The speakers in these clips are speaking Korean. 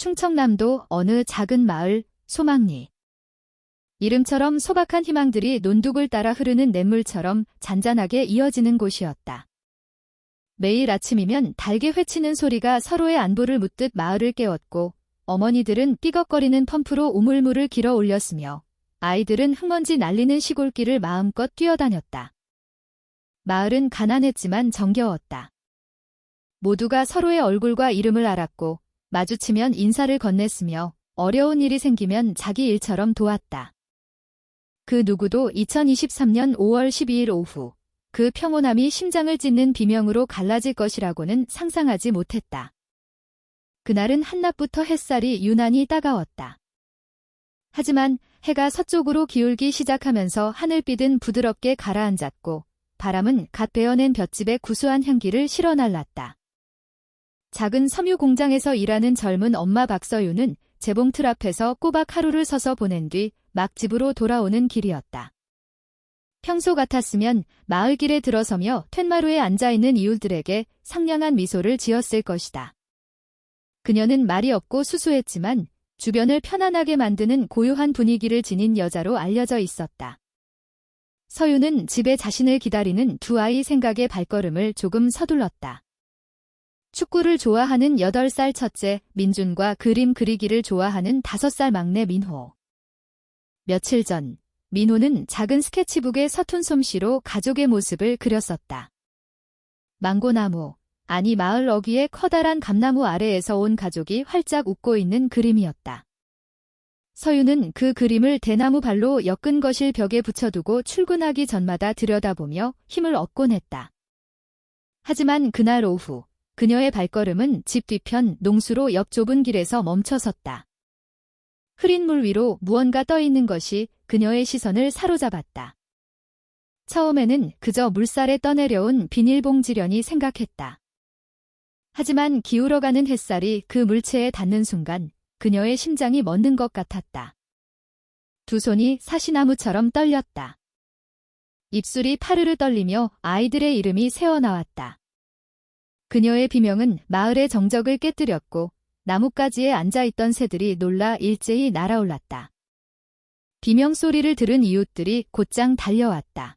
충청남도 어느 작은 마을, 소망리. 이름처럼 소박한 희망들이 논둑을 따라 흐르는 냇물처럼 잔잔하게 이어지는 곳이었다. 매일 아침이면 달게 회치는 소리가 서로의 안부를 묻듯 마을을 깨웠고, 어머니들은 삐걱거리는 펌프로 우물물을 길어 올렸으며 아이들은 흙먼지 날리는 시골길을 마음껏 뛰어다녔다. 마을은 가난했지만 정겨웠다. 모두가 서로의 얼굴과 이름을 알았고 마주치면 인사를 건넸으며 어려운 일이 생기면 자기 일처럼 도왔다. 그 누구도 2023년 5월 12일 오후 그 평온함이 심장을 찢는 비명으로 갈라질 것이라고는 상상하지 못했다. 그날은 한낮부터 햇살이 유난히 따가웠다. 하지만 해가 서쪽으로 기울기 시작하면서 하늘빛은 부드럽게 가라앉았고 바람은 갓 베어낸 볏짚의 구수한 향기를 실어날랐다. 작은 섬유 공장에서 일하는 젊은 엄마 박서유는 재봉틀 앞에서 꼬박 하루를 서서 보낸 뒤 막 집으로 돌아오는 길이었다. 평소 같았으면 마을길에 들어서며 툇마루에 앉아있는 이웃들에게 상냥한 미소를 지었을 것이다. 그녀는 말이 없고 수수했지만 주변을 편안하게 만드는 고요한 분위기를 지닌 여자로 알려져 있었다. 서유는 집에 자신을 기다리는 두 아이 생각에 발걸음을 조금 서둘렀다. 축구를 좋아하는 8살 첫째 민준과 그림 그리기를 좋아하는 5살 막내 민호. 며칠 전 민호는 작은 스케치북에 서툰 솜씨로 가족의 모습을 그렸었다. 망고나무, 아니 마을 어귀의 커다란 감나무 아래에서 온 가족이 활짝 웃고 있는 그림이었다. 서유는 그 그림을 대나무 발로 엮은 거실 벽에 붙여두고 출근하기 전마다 들여다보며 힘을 얻곤 했다. 하지만 그날 오후 그녀의 발걸음은 집 뒤편 농수로 옆 좁은 길에서 멈춰섰다. 흐린 물 위로 무언가 떠있는 것이 그녀의 시선을 사로잡았다. 처음에는 그저 물살에 떠내려온 비닐봉지련이 생각했다. 하지만 기울어가는 햇살이 그 물체에 닿는 순간 그녀의 심장이 멎는 것 같았다. 두 손이 사시나무처럼 떨렸다. 입술이 파르르 떨리며 아이들의 이름이 새어나왔다. 그녀의 비명은 마을의 정적을 깨뜨렸고 나뭇가지에 앉아있던 새들이 놀라 일제히 날아올랐다. 비명 소리를 들은 이웃들이 곧장 달려왔다.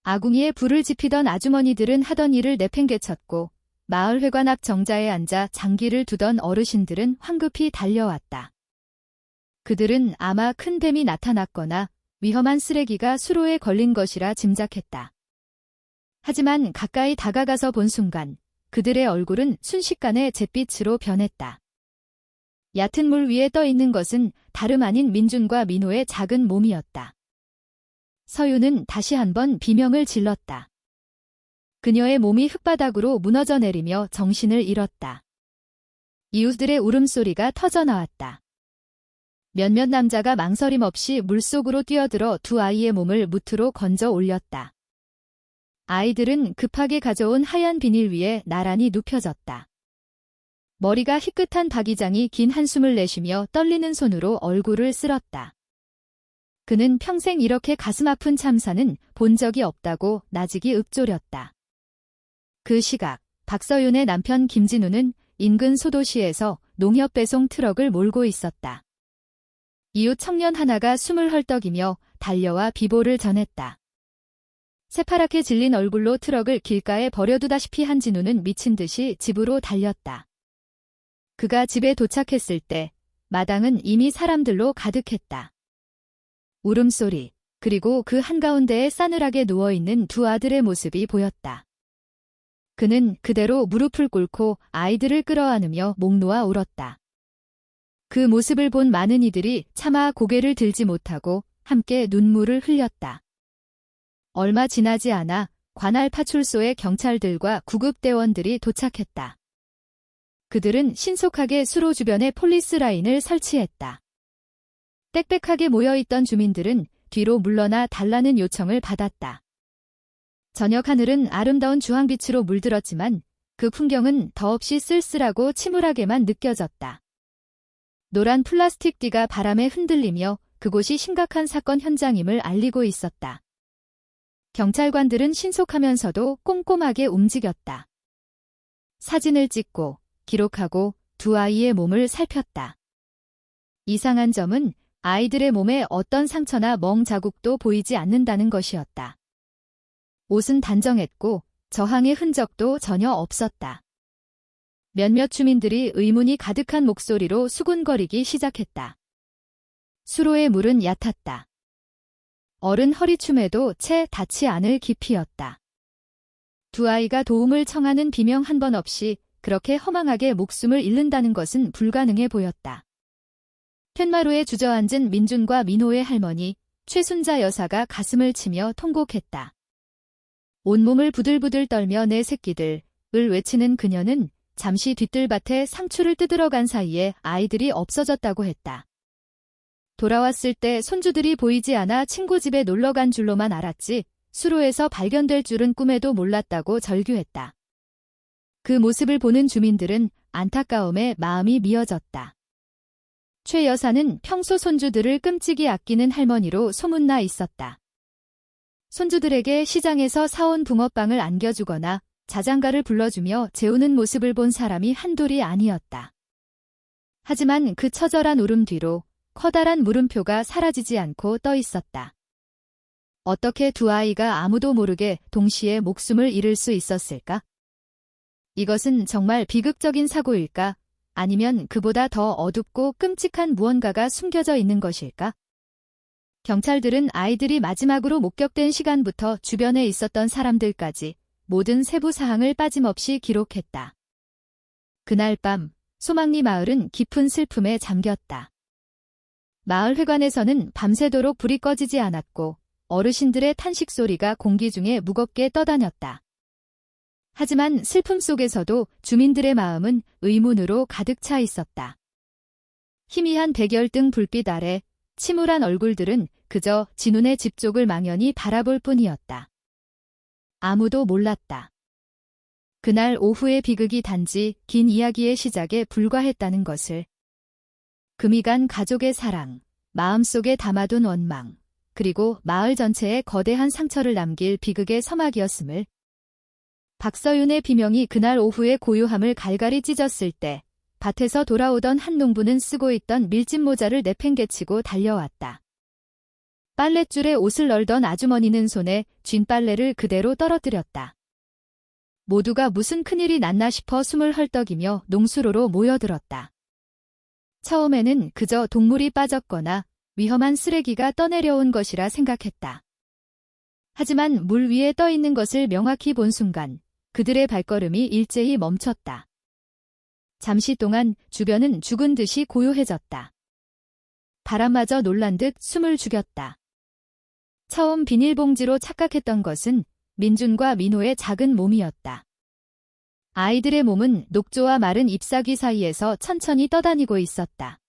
아궁이에 불을 지피던 아주머니들은 하던 일을 내팽개쳤고 마을 회관 앞 정자에 앉아 장기를 두던 어르신들은 황급히 달려왔다. 그들은 아마 큰 뱀이 나타났거나 위험한 쓰레기가 수로에 걸린 것이라 짐작했다. 하지만 가까이 다가가서 본 순간 그들의 얼굴은 순식간에 잿빛으로 변했다. 얕은 물 위에 떠 있는 것은 다름 아닌 민준과 민호의 작은 몸이었다. 서유는 다시 한번 비명을 질렀다. 그녀의 몸이 흙바닥으로 무너져 내리며 정신을 잃었다. 이웃들의 울음소리가 터져나왔다. 몇몇 남자가 망설임 없이 물속으로 뛰어들어 두 아이의 몸을 무트로 건져 올렸다. 아이들은 급하게 가져온 하얀 비닐 위에 나란히 눕혀졌다. 머리가 희끗한 박이장이 긴 한숨을 내쉬며 떨리는 손으로 얼굴을 쓸었다. 그는 평생 이렇게 가슴 아픈 참사는 본 적이 없다고 나직이 읊조렸다. 그 시각 박서윤의 남편 김진우는 인근 소도시에서 농협 배송 트럭을 몰고 있었다. 이웃 청년 하나가 숨을 헐떡이며 달려와 비보를 전했다. 새파랗게 질린 얼굴로 트럭을 길가에 버려두다시피 한 진우는 미친 듯이 집으로 달렸다. 그가 집에 도착했을 때 마당은 이미 사람들로 가득했다. 울음소리, 그리고 그 한가운데에 싸늘하게 누워있는 두 아들의 모습이 보였다. 그는 그대로 무릎을 꿇고 아이들을 끌어안으며 목 놓아 울었다. 그 모습을 본 많은 이들이 차마 고개를 들지 못하고 함께 눈물을 흘렸다. 얼마 지나지 않아 관할 파출소의 경찰들과 구급대원들이 도착했다. 그들은 신속하게 수로 주변에 폴리스 라인을 설치했다. 빽빽하게 모여있던 주민들은 뒤로 물러나 달라는 요청을 받았다. 저녁 하늘은 아름다운 주황빛으로 물들었지만 그 풍경은 더없이 쓸쓸하고 침울하게만 느껴졌다. 노란 플라스틱 띠가 바람에 흔들리며 그곳이 심각한 사건 현장임을 알리고 있었다. 경찰관들은 신속하면서도 꼼꼼하게 움직였다. 사진을 찍고 기록하고 두 아이의 몸을 살폈다. 이상한 점은 아이들의 몸에 어떤 상처나 멍 자국도 보이지 않는다는 것이었다. 옷은 단정했고 저항의 흔적도 전혀 없었다. 몇몇 주민들이 의문이 가득한 목소리로 수군거리기 시작했다. 수로의 물은 얕았다. 어른 허리춤에도 채 닿지 않을 깊이였다. 두 아이가 도움을 청하는 비명 한 번 없이 그렇게 허망하게 목숨을 잃는다는 것은 불가능해 보였다. 툇마루에 주저앉은 민준과 민호의 할머니, 최순자 여사가 가슴을 치며 통곡했다. 온몸을 부들부들 떨며 내 새끼들을 외치는 그녀는 잠시 뒤뜰밭에 상추를 뜯으러 간 사이에 아이들이 없어졌다고 했다. 돌아왔을 때 손주들이 보이지 않아 친구 집에 놀러간 줄로만 알았지 수로에서 발견될 줄은 꿈에도 몰랐다고 절규했다. 그 모습을 보는 주민들은 안타까움에 마음이 미어졌다. 최 여사는 평소 손주들을 끔찍이 아끼는 할머니로 소문나 있었다. 손주들에게 시장에서 사온 붕어빵을 안겨주거나 자장가를 불러주며 재우는 모습을 본 사람이 한둘이 아니었다. 하지만 그 처절한 울음 뒤로 커다란 물음표가 사라지지 않고 떠 있었다. 어떻게 두 아이가 아무도 모르게 동시에 목숨을 잃을 수 있었을까? 이것은 정말 비극적인 사고일까? 아니면 그보다 더 어둡고 끔찍한 무언가가 숨겨져 있는 것일까? 경찰들은 아이들이 마지막으로 목격된 시간부터 주변에 있었던 사람들까지 모든 세부 사항을 빠짐없이 기록했다. 그날 밤 소망리 마을은 깊은 슬픔에 잠겼다. 마을 회관에서는 밤새도록 불이 꺼지지 않았고 어르신들의 탄식 소리가 공기 중에 무겁게 떠다녔다. 하지만 슬픔 속에서도 주민들의 마음은 의문으로 가득 차 있었다. 희미한 백열등 불빛 아래 침울한 얼굴들은 그저 진운의 집 쪽을 망연히 바라볼 뿐이었다. 아무도 몰랐다. 그날 오후의 비극이 단지 긴 이야기의 시작에 불과했다는 것을. 금이 간 가족의 사랑, 마음속에 담아둔 원망, 그리고 마을 전체에 거대한 상처를 남길 비극의 서막이었음을. 박서윤의 비명이 그날 오후의 고요함을 갈갈이 찢었을 때 밭에서 돌아오던 한 농부는 쓰고 있던 밀짚 모자를 내팽개치고 달려왔다. 빨랫줄에 옷을 널던 아주머니는 손에 쥔 빨래를 그대로 떨어뜨렸다. 모두가 무슨 큰일이 났나 싶어 숨을 헐떡이며 농수로로 모여들었다. 처음에는 그저 동물이 빠졌거나 위험한 쓰레기가 떠내려온 것이라 생각했다. 하지만 물 위에 떠 있는 것을 명확히 본 순간 그들의 발걸음이 일제히 멈췄다. 잠시 동안 주변은 죽은 듯이 고요해졌다. 바람마저 놀란 듯 숨을 죽였다. 처음 비닐봉지로 착각했던 것은 민준과 민호의 작은 몸이었다. 아이들의 몸은 녹조와 마른 잎사귀 사이에서 천천히 떠다니고 있었다.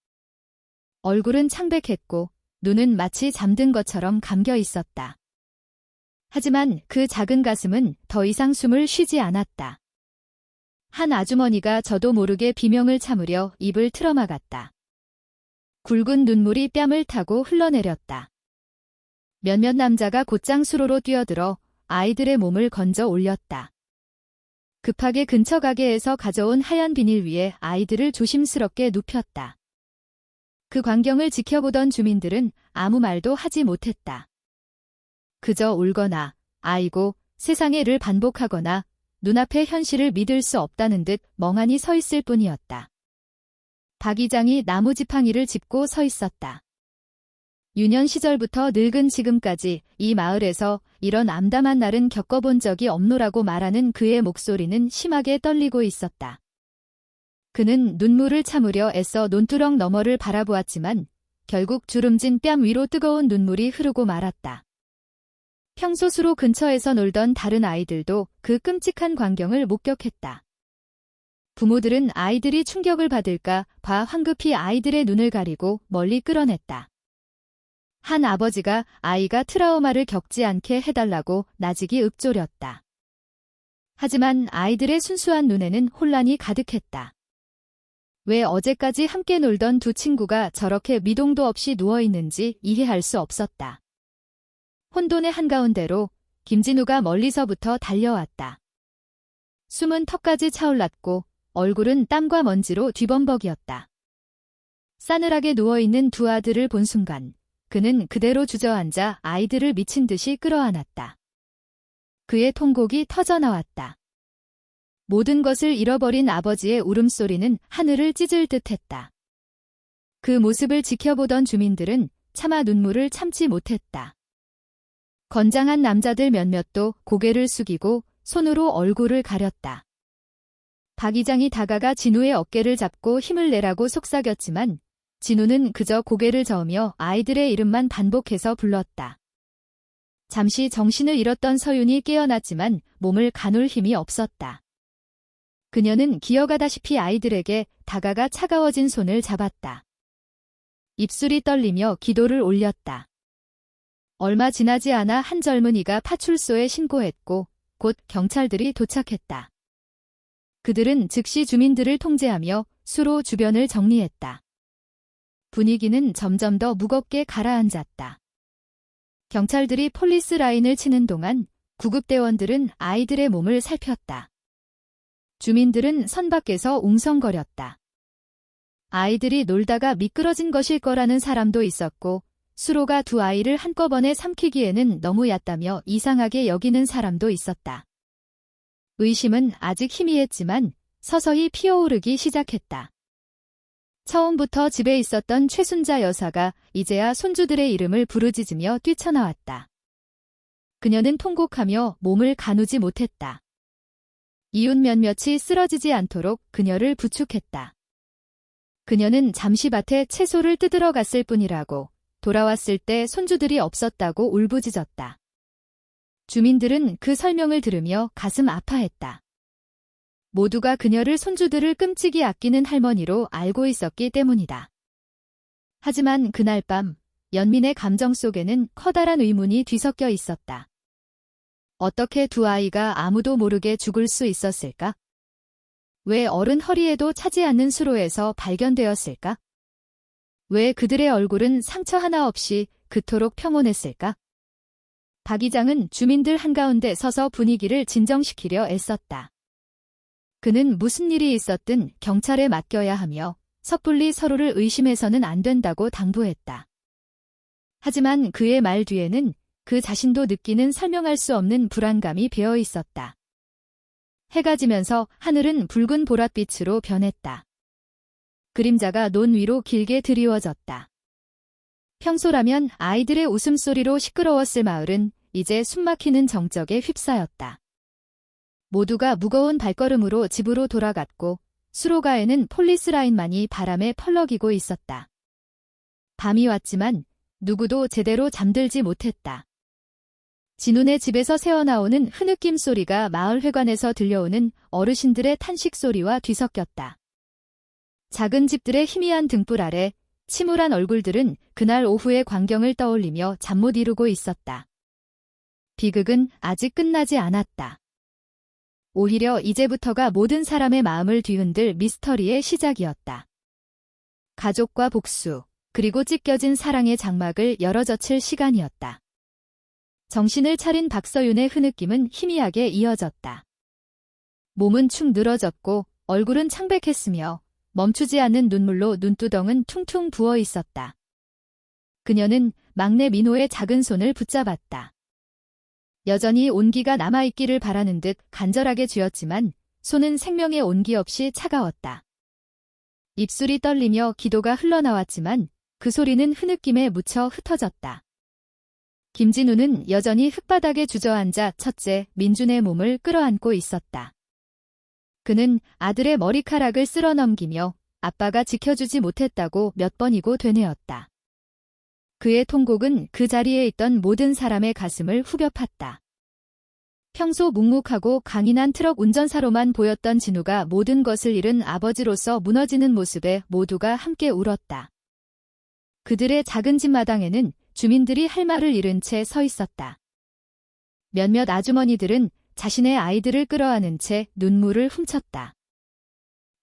얼굴은 창백했고 눈은 마치 잠든 것처럼 감겨 있었다. 하지만 그 작은 가슴은 더 이상 숨을 쉬지 않았다. 한 아주머니가 저도 모르게 비명을 참으려 입을 틀어막았다. 굵은 눈물이 뺨을 타고 흘러내렸다. 몇몇 남자가 곧장 수로로 뛰어들어 아이들의 몸을 건져 올렸다. 급하게 근처 가게에서 가져온 하얀 비닐 위에 아이들을 조심스럽게 눕혔다. 그 광경을 지켜보던 주민들은 아무 말도 하지 못했다. 그저 울거나 아이고 세상에를 반복하거나 눈앞의 현실을 믿을 수 없다는 듯 멍하니 서 있을 뿐이었다. 박 이장이 나무 지팡이를 짚고 서 있었다. 유년 시절부터 늙은 지금까지 이 마을에서 이런 암담한 날은 겪어본 적이 없노라고 말하는 그의 목소리는 심하게 떨리고 있었다. 그는 눈물을 참으려 애써 논두렁 너머를 바라보았지만 결국 주름진 뺨 위로 뜨거운 눈물이 흐르고 말았다. 평소 수로 근처에서 놀던 다른 아이들도 그 끔찍한 광경을 목격했다. 부모들은 아이들이 충격을 받을까 봐 황급히 아이들의 눈을 가리고 멀리 끌어냈다. 한 아버지가 아이가 트라우마를 겪지 않게 해달라고 나직이 읊조렸다. 하지만 아이들의 순수한 눈에는 혼란이 가득했다. 왜 어제까지 함께 놀던 두 친구가 저렇게 미동도 없이 누워있는지 이해할 수 없었다. 혼돈의 한가운데로 김진우가 멀리서부터 달려왔다. 숨은 턱까지 차올랐고 얼굴은 땀과 먼지로 뒤범벅이었다. 싸늘하게 누워있는 두 아들을 본 순간 그는 그대로 주저앉아 아이들을 미친 듯이 끌어안았다. 그의 통곡이 터져나왔다. 모든 것을 잃어버린 아버지의 울음소리는 하늘을 찢을 듯했다. 그 모습을 지켜보던 주민들은 차마 눈물을 참지 못했다. 건장한 남자들 몇몇도 고개를 숙이고 손으로 얼굴을 가렸다. 박 이장이 다가가 진우의 어깨를 잡고 힘을 내라고 속삭였지만 진우는 그저 고개를 저으며 아이들의 이름만 반복해서 불렀다. 잠시 정신을 잃었던 서윤이 깨어났지만 몸을 가눌 힘이 없었다. 그녀는 기어가다시피 아이들에게 다가가 차가워진 손을 잡았다. 입술이 떨리며 기도를 올렸다. 얼마 지나지 않아 한 젊은이가 파출소에 신고했고 곧 경찰들이 도착했다. 그들은 즉시 주민들을 통제하며 수로 주변을 정리했다. 분위기는 점점 더 무겁게 가라앉았다. 경찰들이 폴리스 라인을 치는 동안 구급대원들은 아이들의 몸을 살폈다. 주민들은 선 밖에서 웅성거렸다. 아이들이 놀다가 미끄러진 것일 거라는 사람도 있었고 수로가 두 아이를 한꺼번에 삼키기에는 너무 얕다며 이상하게 여기는 사람도 있었다. 의심은 아직 희미했지만 서서히 피어오르기 시작했다. 처음부터 집에 있었던 최순자 여사가 이제야 손주들의 이름을 부르짖으며 뛰쳐나왔다. 그녀는 통곡하며 몸을 가누지 못했다. 이웃 몇몇이 쓰러지지 않도록 그녀를 부축했다. 그녀는 잠시 밭에 채소를 뜯으러 갔을 뿐이라고 돌아왔을 때 손주들이 없었다고 울부짖었다. 주민들은 그 설명을 들으며 가슴 아파했다. 모두가 그녀를 손주들을 끔찍이 아끼는 할머니로 알고 있었기 때문이다. 하지만 그날 밤 연민의 감정 속에는 커다란 의문이 뒤섞여 있었다. 어떻게 두 아이가 아무도 모르게 죽을 수 있었을까? 왜 어른 허리에도 차지 않는 수로에서 발견되었을까? 왜 그들의 얼굴은 상처 하나 없이 그토록 평온했을까? 박 이장은 주민들 한가운데 서서 분위기를 진정시키려 애썼다. 그는 무슨 일이 있었든 경찰에 맡겨야 하며 섣불리 서로를 의심해서는 안 된다고 당부했다. 하지만 그의 말 뒤에는 그 자신도 느끼는 설명할 수 없는 불안감이 배어 있었다. 해가 지면서 하늘은 붉은 보랏빛으로 변했다. 그림자가 논 위로 길게 드리워졌다. 평소라면 아이들의 웃음소리로 시끄러웠을 마을은 이제 숨막히는 정적에 휩싸였다. 모두가 무거운 발걸음으로 집으로 돌아갔고 수로가에는 폴리스 라인만이 바람에 펄럭이고 있었다. 밤이 왔지만 누구도 제대로 잠들지 못했다. 진훈의 집에서 새어나오는 흐느낌 소리가 마을 회관에서 들려오는 어르신들의 탄식 소리와 뒤섞였다. 작은 집들의 희미한 등불 아래 침울한 얼굴들은 그날 오후의 광경을 떠올리며 잠 못 이루고 있었다. 비극은 아직 끝나지 않았다. 오히려 이제부터가 모든 사람의 마음을 뒤흔들 미스터리의 시작이었다. 가족과 복수, 그리고 찢겨진 사랑의 장막을 열어젖힐 시간이었다. 정신을 차린 박서윤의 흐느낌은 희미하게 이어졌다. 몸은 축 늘어졌고 얼굴은 창백했으며 멈추지 않는 눈물로 눈두덩은 퉁퉁 부어 있었다. 그녀는 막내 민호의 작은 손을 붙잡았다. 여전히 온기가 남아있기를 바라는 듯 간절하게 쥐었지만 손은 생명의 온기 없이 차가웠다. 입술이 떨리며 기도가 흘러나왔지만 그 소리는 흐느낌에 묻혀 흩어졌다. 김진우는 여전히 흙바닥에 주저앉아 첫째 민준의 몸을 끌어안고 있었다. 그는 아들의 머리카락을 쓸어넘기며 아빠가 지켜주지 못했다고 몇 번이고 되뇌었다. 그의 통곡은 그 자리에 있던 모든 사람의 가슴을 후벼 팠다. 평소 묵묵하고 강인한 트럭 운전사로만 보였던 진우가 모든 것을 잃은 아버지로서 무너지는 모습에 모두가 함께 울었다. 그들의 작은 집 마당에는 주민들이 할 말을 잃은 채 서 있었다. 몇몇 아주머니들은 자신의 아이들을 끌어안은 채 눈물을 훔쳤다.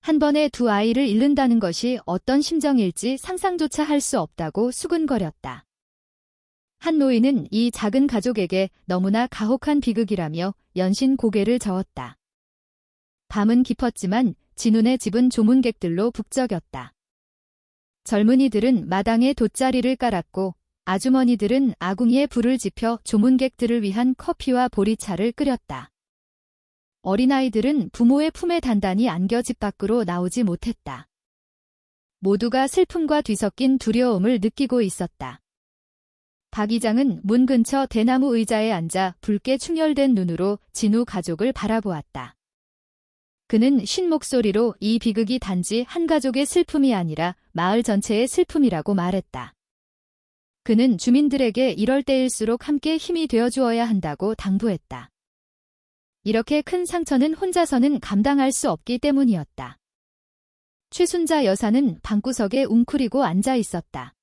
한 번에 두 아이를 잃는다는 것이 어떤 심정일지 상상조차 할 수 없다고 수근거렸다. 한 노인은 이 작은 가족에게 너무나 가혹한 비극이라며 연신 고개를 저었다. 밤은 깊었지만 진훈의 집은 조문객들로 북적였다. 젊은이들은 마당에 돗자리를 깔았고 아주머니들은 아궁이에 불을 지펴 조문객들을 위한 커피와 보리차를 끓였다. 어린아이들은 부모의 품에 단단히 안겨 집 밖으로 나오지 못했다. 모두가 슬픔과 뒤섞인 두려움을 느끼고 있었다. 박 이장은 문 근처 대나무 의자에 앉아 붉게 충혈된 눈으로 진우 가족을 바라보았다. 그는 쉰 목소리로 이 비극이 단지 한 가족의 슬픔이 아니라 마을 전체의 슬픔이라고 말했다. 그는 주민들에게 이럴 때일수록 함께 힘이 되어주어야 한다고 당부했다. 이렇게 큰 상처는 혼자서는 감당할 수 없기 때문이었다. 최순자 여사는 방구석에 웅크리고 앉아 있었다.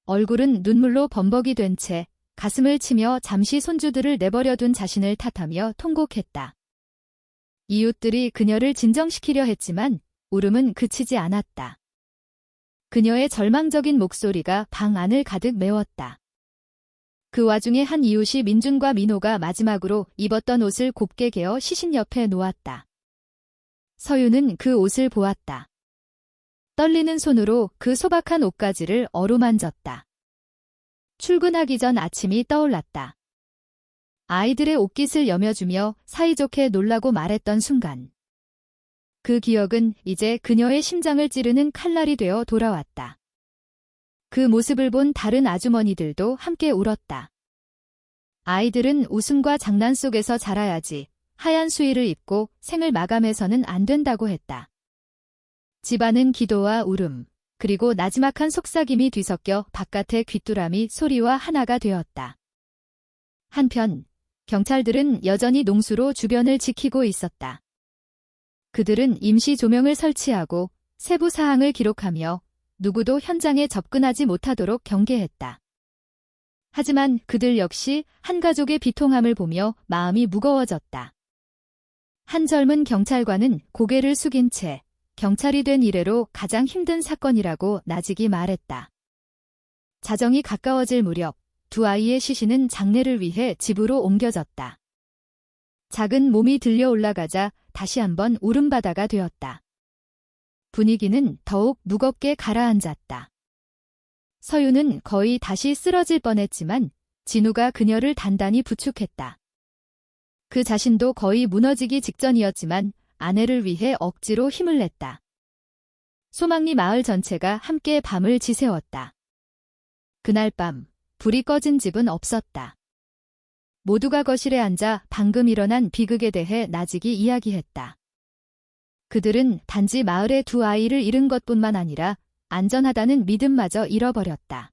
얼굴은 눈물로 범벅이 된 채 가슴을 치며 잠시 손주들을 내버려둔 자신을 탓하며 통곡했다. 이웃들이 그녀를 진정시키려 했지만 울음은 그치지 않았다. 그녀의 절망적인 목소리가 방 안을 가득 메웠다. 그 와중에 한 이웃이 민준과 민호가 마지막으로 입었던 옷을 곱게 개어 시신 옆에 놓았다. 서유는 그 옷을 보았다. 떨리는 손으로 그 소박한 옷가지를 어루만졌다. 출근하기 전 아침이 떠올랐다. 아이들의 옷깃을 여며주며 사이좋게 놀라고 말했던 순간. 그 기억은 이제 그녀의 심장을 찌르는 칼날이 되어 돌아왔다. 그 모습을 본 다른 아주머니들도 함께 울었다. 아이들은 웃음과 장난 속에서 자라야지 하얀 수의를 입고 생을 마감해서는 안 된다고 했다. 집안은 기도와 울음, 그리고 나지막한 속삭임이 뒤섞여 바깥의 귀뚜라미 소리와 하나가 되었다. 한편 경찰들은 여전히 농수로 주변을 지키고 있었다. 그들은 임시 조명을 설치하고 세부 사항을 기록하며 누구도 현장에 접근하지 못하도록 경계했다. 하지만 그들 역시 한 가족의 비통함을 보며 마음이 무거워졌다. 한 젊은 경찰관은 고개를 숙인 채 경찰이 된 이래로 가장 힘든 사건이라고 나직이 말했다. 자정이 가까워질 무렵 두 아이의 시신은 장례를 위해 집으로 옮겨졌다. 작은 몸이 들려 올라가자 다시 한번 울음바다가 되었다. 분위기는 더욱 무겁게 가라앉았다. 서유는 거의 다시 쓰러질 뻔했지만 진우가 그녀를 단단히 부축했다. 그 자신도 거의 무너지기 직전이었지만 아내를 위해 억지로 힘을 냈다. 소망리 마을 전체가 함께 밤을 지새웠다. 그날 밤 불이 꺼진 집은 없었다. 모두가 거실에 앉아 방금 일어난 비극에 대해 나직이 이야기했다. 그들은 단지 마을의 두 아이를 잃은 것뿐만 아니라 안전하다는 믿음마저 잃어버렸다.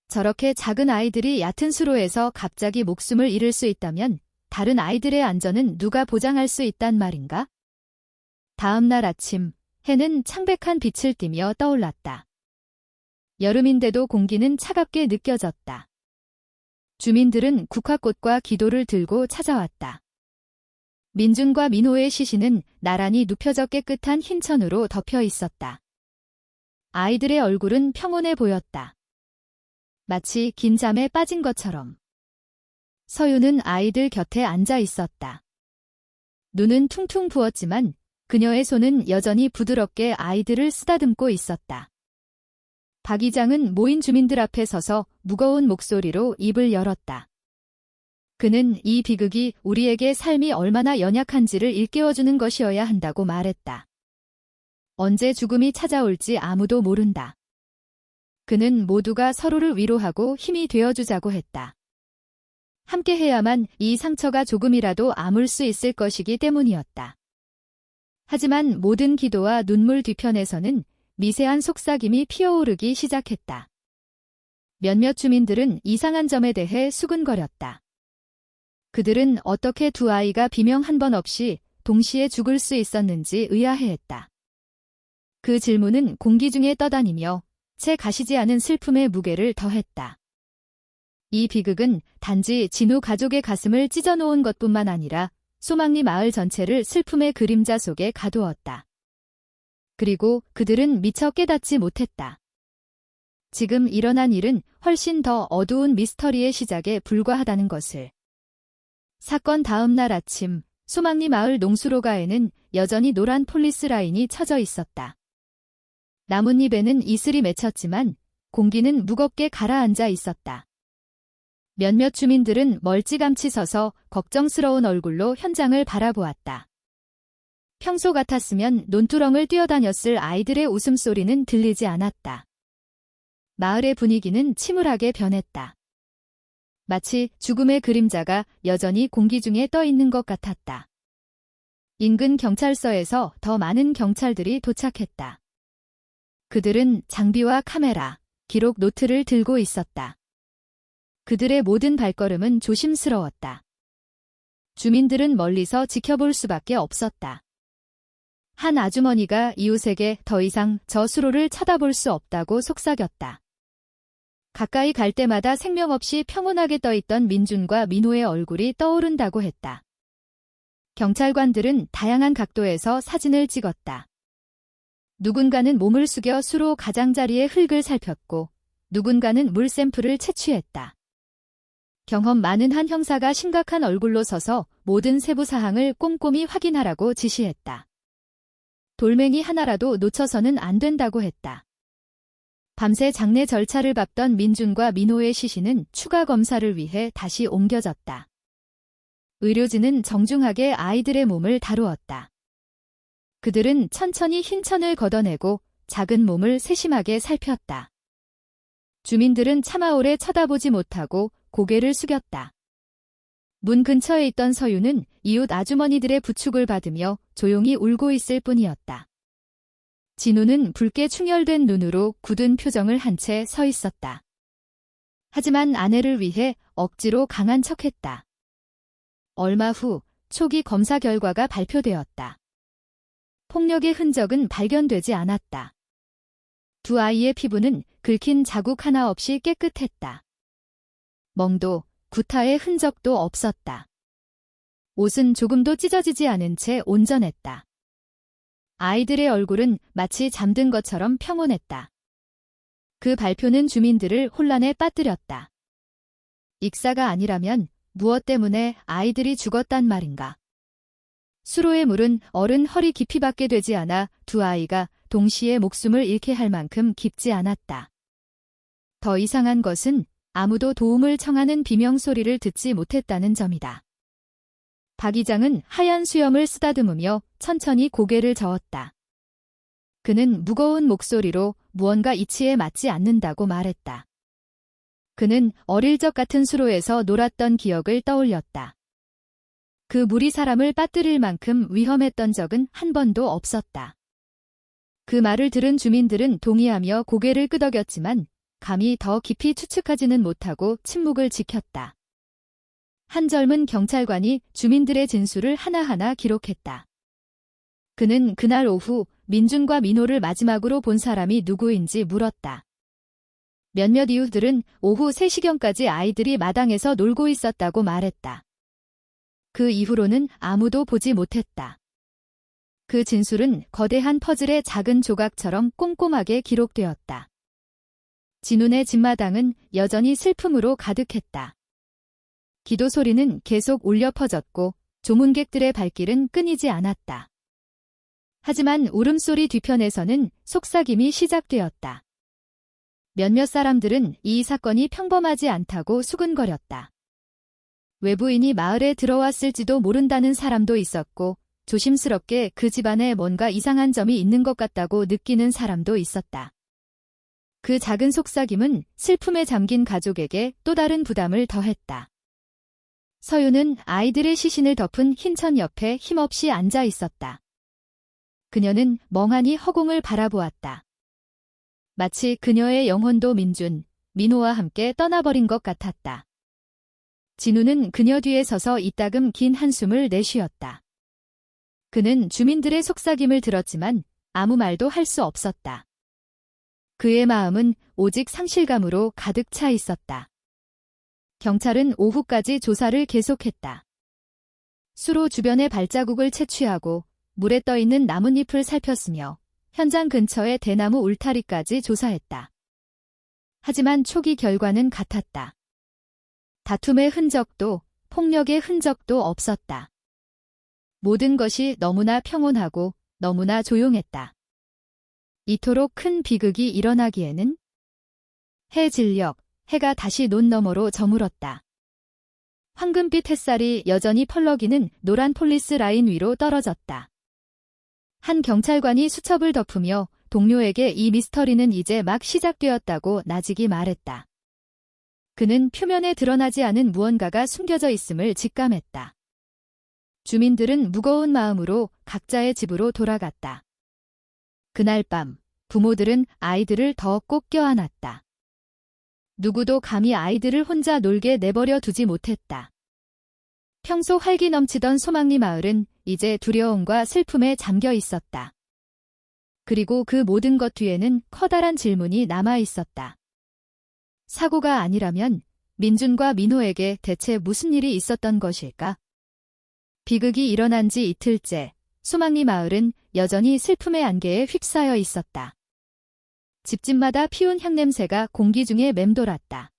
저렇게 작은 아이들이 얕은 수로에서 갑자기 목숨을 잃을 수 있다면 다른 아이들의 안전은 누가 보장할 수 있단 말인가? 다음 날 아침, 해는 창백한 빛을 띠며 떠올랐다. 여름인데도 공기는 차갑게 느껴졌다. 주민들은 국화꽃과 기도를 들고 찾아왔다. 민준과 민호의 시신은 나란히 눕혀져 깨끗한 흰 천으로 덮여 있었다. 아이들의 얼굴은 평온해 보였다. 마치 긴 잠에 빠진 것처럼. 서유는 아이들 곁에 앉아 있었다. 눈은 퉁퉁 부었지만 그녀의 손은 여전히 부드럽게 아이들을 쓰다듬고 있었다. 박 이장은 모인 주민들 앞에 서서 무거운 목소리로 입을 열었다. 그는 이 비극이 우리에게 삶이 얼마나 연약한지를 일깨워주는 것이어야 한다고 말했다. 언제 죽음이 찾아올지 아무도 모른다. 그는 모두가 서로를 위로하고 힘이 되어주자고 했다. 함께 해야만 이 상처가 조금이라도 아물 수 있을 것이기 때문이었다. 하지만 모든 기도와 눈물 뒤편에서는 미세한 속삭임이 피어오르기 시작했다. 몇몇 주민들은 이상한 점에 대해 수근거렸다. 그들은 어떻게 두 아이가 비명 한 번 없이 동시에 죽을 수 있었는지 의아해했다. 그 질문은 공기 중에 떠다니며 채 가시지 않은 슬픔의 무게를 더했다. 이 비극은 단지 진우 가족의 가슴을 찢어놓은 것뿐만 아니라 소망리 마을 전체를 슬픔의 그림자 속에 가두었다. 그리고 그들은 미처 깨닫지 못했다. 지금 일어난 일은 훨씬 더 어두운 미스터리의 시작에 불과하다는 것을. 사건 다음 날 아침, 소망리 마을 농수로가에는 여전히 노란 폴리스 라인이 쳐져 있었다. 나뭇잎에는 이슬이 맺혔지만 공기는 무겁게 가라앉아 있었다. 몇몇 주민들은 멀찌감치 서서 걱정스러운 얼굴로 현장을 바라보았다. 평소 같았으면 논두렁을 뛰어다녔을 아이들의 웃음소리는 들리지 않았다. 마을의 분위기는 침울하게 변했다. 마치 죽음의 그림자가 여전히 공기 중에 떠 있는 것 같았다. 인근 경찰서에서 더 많은 경찰들이 도착했다. 그들은 장비와 카메라, 기록 노트를 들고 있었다. 그들의 모든 발걸음은 조심스러웠다. 주민들은 멀리서 지켜볼 수밖에 없었다. 한 아주머니가 이웃에게 더 이상 저 수로를 쳐다볼 수 없다고 속삭였다. 가까이 갈 때마다 생명 없이 평온하게 떠있던 민준과 민호의 얼굴이 떠오른다고 했다. 경찰관들은 다양한 각도에서 사진을 찍었다. 누군가는 몸을 숙여 수로 가장자리의 흙을 살폈고 누군가는 물 샘플을 채취했다. 경험 많은 한 형사가 심각한 얼굴로 서서 모든 세부 사항을 꼼꼼히 확인하라고 지시했다. 돌멩이 하나라도 놓쳐서는 안 된다고 했다. 밤새 장례 절차를 밟던 민준과 민호의 시신은 추가 검사를 위해 다시 옮겨졌다. 의료진은 정중하게 아이들의 몸을 다루었다. 그들은 천천히 흰 천을 걷어내고 작은 몸을 세심하게 살폈다. 주민들은 차마 오래 쳐다보지 못하고 고개를 숙였다. 문 근처에 있던 서유는 이웃 아주머니들의 부축을 받으며 조용히 울고 있을 뿐이었다. 진우는 붉게 충혈된 눈으로 굳은 표정을 한 채 서 있었다. 하지만 아내를 위해 억지로 강한 척했다. 얼마 후 초기 검사 결과가 발표되었다. 폭력의 흔적은 발견되지 않았다. 두 아이의 피부는 긁힌 자국 하나 없이 깨끗했다. 멍도, 구타의 흔적도 없었다. 옷은 조금도 찢어지지 않은 채 온전했다. 아이들의 얼굴은 마치 잠든 것처럼 평온했다. 그 발표는 주민들을 혼란에 빠뜨렸다. 익사가 아니라면 무엇 때문에 아이들이 죽었단 말인가? 수로의 물은 어른 허리 깊이밖에 되지 않아 두 아이가 동시에 목숨을 잃게 할 만큼 깊지 않았다. 더 이상한 것은 아무도 도움을 청하는 비명소리를 듣지 못했다는 점이다. 박 이장은 하얀 수염을 쓰다듬으며 천천히 고개를 저었다. 그는 무거운 목소리로 무언가 이치에 맞지 않는다고 말했다. 그는 어릴 적 같은 수로에서 놀았던 기억을 떠올렸다. 그 물이 사람을 빠뜨릴 만큼 위험했던 적은 한 번도 없었다. 그 말을 들은 주민들은 동의하며 고개를 끄덕였지만 감히 더 깊이 추측하지는 못하고 침묵을 지켰다. 한 젊은 경찰관이 주민들의 진술을 하나하나 기록했다. 그는 그날 오후 민준과 민호를 마지막으로 본 사람이 누구인지 물었다. 몇몇 이웃들은 오후 3시경까지 아이들이 마당에서 놀고 있었다고 말했다. 그 이후로는 아무도 보지 못했다. 그 진술은 거대한 퍼즐의 작은 조각처럼 꼼꼼하게 기록되었다. 진운의 집마당은 여전히 슬픔으로 가득했다. 기도 소리는 계속 울려 퍼졌고 조문객들의 발길은 끊이지 않았다. 하지만 울음소리 뒤편에서는 속삭임이 시작되었다. 몇몇 사람들은 이 사건이 평범하지 않다고 수근거렸다. 외부인이 마을에 들어왔을지도 모른다는 사람도 있었고 조심스럽게 그 집안에 뭔가 이상한 점이 있는 것 같다고 느끼는 사람도 있었다. 그 작은 속삭임은 슬픔에 잠긴 가족에게 또 다른 부담을 더했다. 서유는 아이들의 시신을 덮은 흰천 옆에 힘없이 앉아 있었다. 그녀는 멍하니 허공을 바라보았다. 마치 그녀의 영혼도 민준, 민호와 함께 떠나버린 것 같았다. 진우는 그녀 뒤에 서서 이따금 긴 한숨을 내쉬었다. 그는 주민들의 속삭임을 들었지만 아무 말도 할 수 없었다. 그의 마음은 오직 상실감으로 가득 차 있었다. 경찰은 오후까지 조사를 계속했다. 수로 주변의 발자국을 채취하고 물에 떠있는 나뭇잎을 살폈으며 현장 근처의 대나무 울타리까지 조사했다. 하지만 초기 결과는 같았다. 다툼의 흔적도 폭력의 흔적도 없었다. 모든 것이 너무나 평온하고 너무나 조용했다. 이토록 큰 비극이 일어나기에는 해 진력, 해가 다시 논 너머로 저물었다. 황금빛 햇살이 여전히 펄럭이는 노란 폴리스 라인 위로 떨어졌다. 한 경찰관이 수첩을 덮으며 동료에게 이 미스터리는 이제 막 시작되었다고 나직이 말했다. 그는 표면에 드러나지 않은 무언가가 숨겨져 있음을 직감했다. 주민들은 무거운 마음으로 각자의 집으로 돌아갔다. 그날 밤, 부모들은 아이들을 더 꼭 껴안았다. 누구도 감히 아이들을 혼자 놀게 내버려 두지 못했다. 평소 활기 넘치던 소망리 마을은 이제 두려움과 슬픔에 잠겨 있었다. 그리고 그 모든 것 뒤에는 커다란 질문이 남아 있었다. 사고가 아니라면 민준과 민호에게 대체 무슨 일이 있었던 것일까? 비극이 일어난 지 이틀째, 소망리 마을은 여전히 슬픔의 안개에 휩싸여 있었다. 집집마다 피운 향냄새가 공기 중에 맴돌았다.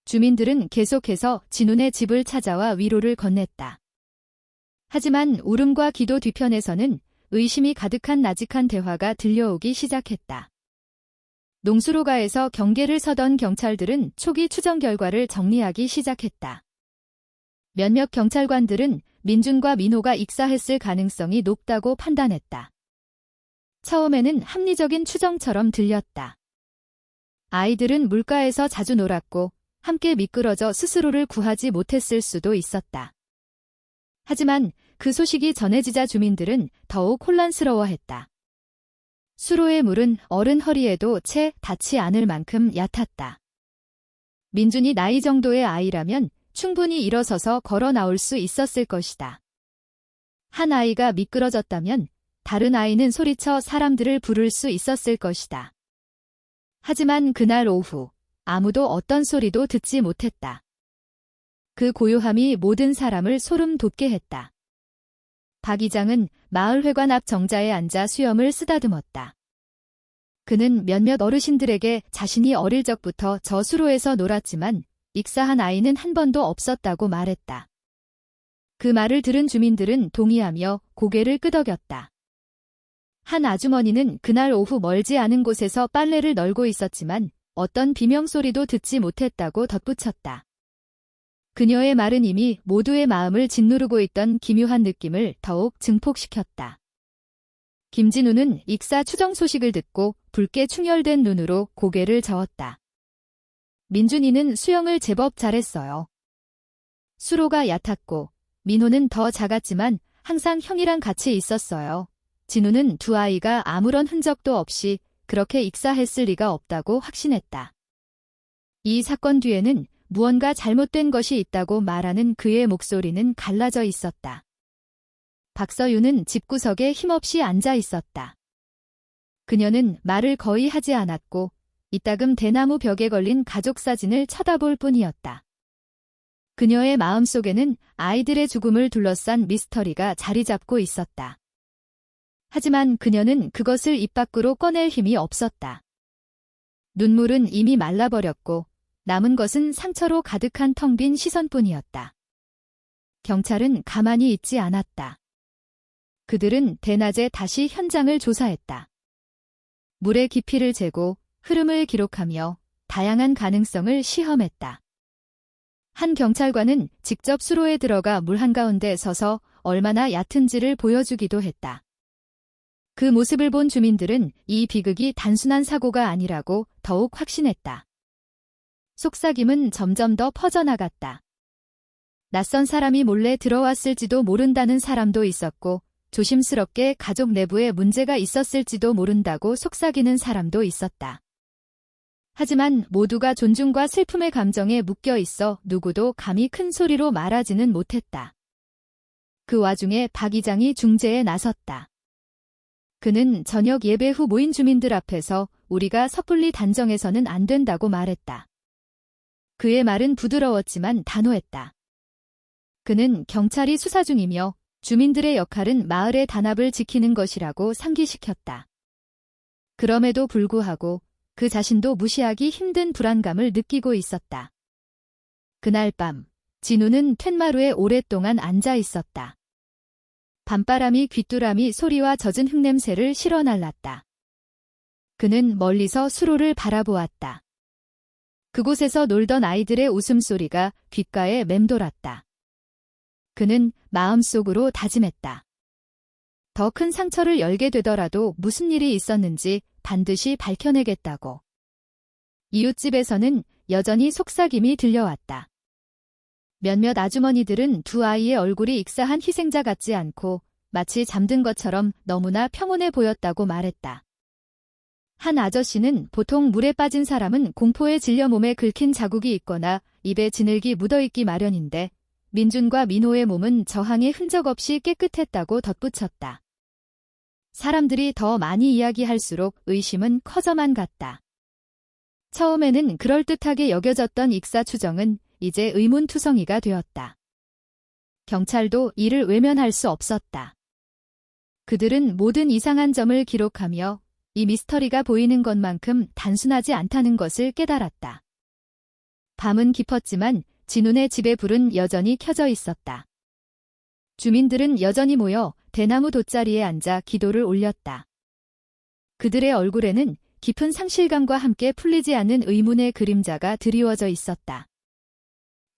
주민들은 계속해서 진훈의 집을 찾아와 위로를 건넸다. 하지만 울음과 기도 뒤편에서는 의심이 가득한 나직한 대화가 들려오기 시작했다. 농수로가에서 경계를 서던 경찰들은 초기 추정 결과를 정리하기 시작했다. 몇몇 경찰관들은 민준과 민호가 익사했을 가능성이 높다고 판단했다. 처음에는 합리적인 추정처럼 들렸다. 아이들은 물가에서 자주 놀았고 함께 미끄러져 스스로를 구하지 못했을 수도 있었다. 하지만 그 소식이 전해지자 주민들은 더욱 혼란스러워했다. 수로의 물은 어른 허리에도 채 닿지 않을 만큼 얕았다. 민준이 나이 정도의 아이라면 충분히 일어서서 걸어 나올 수 있었을 것이다. 한 아이가 미끄러졌다면 다른 아이는 소리쳐 사람들을 부를 수 있었을 것이다. 하지만 그날 오후 아무도 어떤 소리도 듣지 못했다. 그 고요함이 모든 사람을 소름 돋게 했다. 박 이장은 마을회관 앞 정자에 앉아 수염을 쓰다듬었다. 그는 몇몇 어르신들에게 자신이 어릴 적부터 저 수로에서 놀았지만 익사한 아이는 한 번도 없었다고 말했다. 그 말을 들은 주민들은 동의하며 고개를 끄덕였다. 한 아주머니는 그날 오후 멀지 않은 곳에서 빨래를 널고 있었지만 어떤 비명소리도 듣지 못했다고 덧붙였다. 그녀의 말은 이미 모두의 마음을 짓누르고 있던 기묘한 느낌을 더욱 증폭시켰다. 김진우는 익사 추정 소식을 듣고 붉게 충혈된 눈으로 고개를 저었다. 민준이는 수영을 제법 잘했어요. 수로가 얕았고 민호는 더 작았지만 항상 형이랑 같이 있었어요. 진우는 두 아이가 아무런 흔적도 없이 그렇게 익사했을 리가 없다고 확신했다. 이 사건 뒤에는 무언가 잘못된 것이 있다고 말하는 그의 목소리는 갈라져 있었다. 박서윤은 집구석에 힘없이 앉아 있었다. 그녀는 말을 거의 하지 않았고 이따금 대나무 벽에 걸린 가족 사진을 쳐다볼 뿐이었다. 그녀의 마음속에는 아이들의 죽음을 둘러싼 미스터리가 자리 잡고 있었다. 하지만 그녀는 그것을 입 밖으로 꺼낼 힘이 없었다. 눈물은 이미 말라버렸고 남은 것은 상처로 가득한 텅 빈 시선뿐이었다. 경찰은 가만히 있지 않았다. 그들은 대낮에 다시 현장을 조사했다. 물의 깊이를 재고 흐름을 기록하며 다양한 가능성을 시험했다. 한 경찰관은 직접 수로에 들어가 물 한가운데 서서 얼마나 얕은지를 보여주기도 했다. 그 모습을 본 주민들은 이 비극이 단순한 사고가 아니라고 더욱 확신했다. 속삭임은 점점 더 퍼져나갔다. 낯선 사람이 몰래 들어왔을지도 모른다는 사람도 있었고 조심스럽게 가족 내부에 문제가 있었을지도 모른다고 속삭이는 사람도 있었다. 하지만 모두가 존중과 슬픔의 감정에 묶여 있어 누구도 감히 큰 소리로 말하지는 못했다. 그 와중에 박 이장이 중재에 나섰다. 그는 저녁 예배 후 모인 주민들 앞에서 우리가 섣불리 단정해서는 안 된다고 말했다. 그의 말은 부드러웠지만 단호했다. 그는 경찰이 수사 중이며 주민들의 역할은 마을의 단합을 지키는 것이라고 상기시켰다. 그럼에도 불구하고 그 자신도 무시하기 힘든 불안감을 느끼고 있었다. 그날 밤, 진우는 툇마루에 오랫동안 앉아 있었다. 밤바람이 귀뚜라미 소리와 젖은 흙냄새를 실어 날랐다. 그는 멀리서 수로를 바라보았다. 그곳에서 놀던 아이들의 웃음소리가 귓가에 맴돌았다. 그는 마음속으로 다짐했다. 더 큰 상처를 열게 되더라도 무슨 일이 있었는지 반드시 밝혀내겠다고. 이웃집에서는 여전히 속삭임이 들려왔다. 몇몇 아주머니들은 두 아이의 얼굴이 익사한 희생자 같지 않고 마치 잠든 것처럼 너무나 평온해 보였다고 말했다. 한 아저씨는 보통 물에 빠진 사람은 공포에 질려 몸에 긁힌 자국이 있거나 입에 진흙이 묻어있기 마련인데 민준과 민호의 몸은 저항의 흔적 없이 깨끗했다고 덧붙였다. 사람들이 더 많이 이야기할수록 의심은 커져만 갔다. 처음에는 그럴듯하게 여겨졌던 익사 추정은 이제 의문투성이가 되었다. 경찰도 이를 외면할 수 없었다. 그들은 모든 이상한 점을 기록하며 이 미스터리가 보이는 것만큼 단순하지 않다는 것을 깨달았다. 밤은 깊었지만 진운의 집의 불은 여전히 켜져 있었다. 주민들은 여전히 모여 대나무 돛자리에 앉아 기도를 올렸다. 그들의 얼굴에는 깊은 상실감과 함께 풀리지 않는 의문의 그림자가 드리워져 있었다.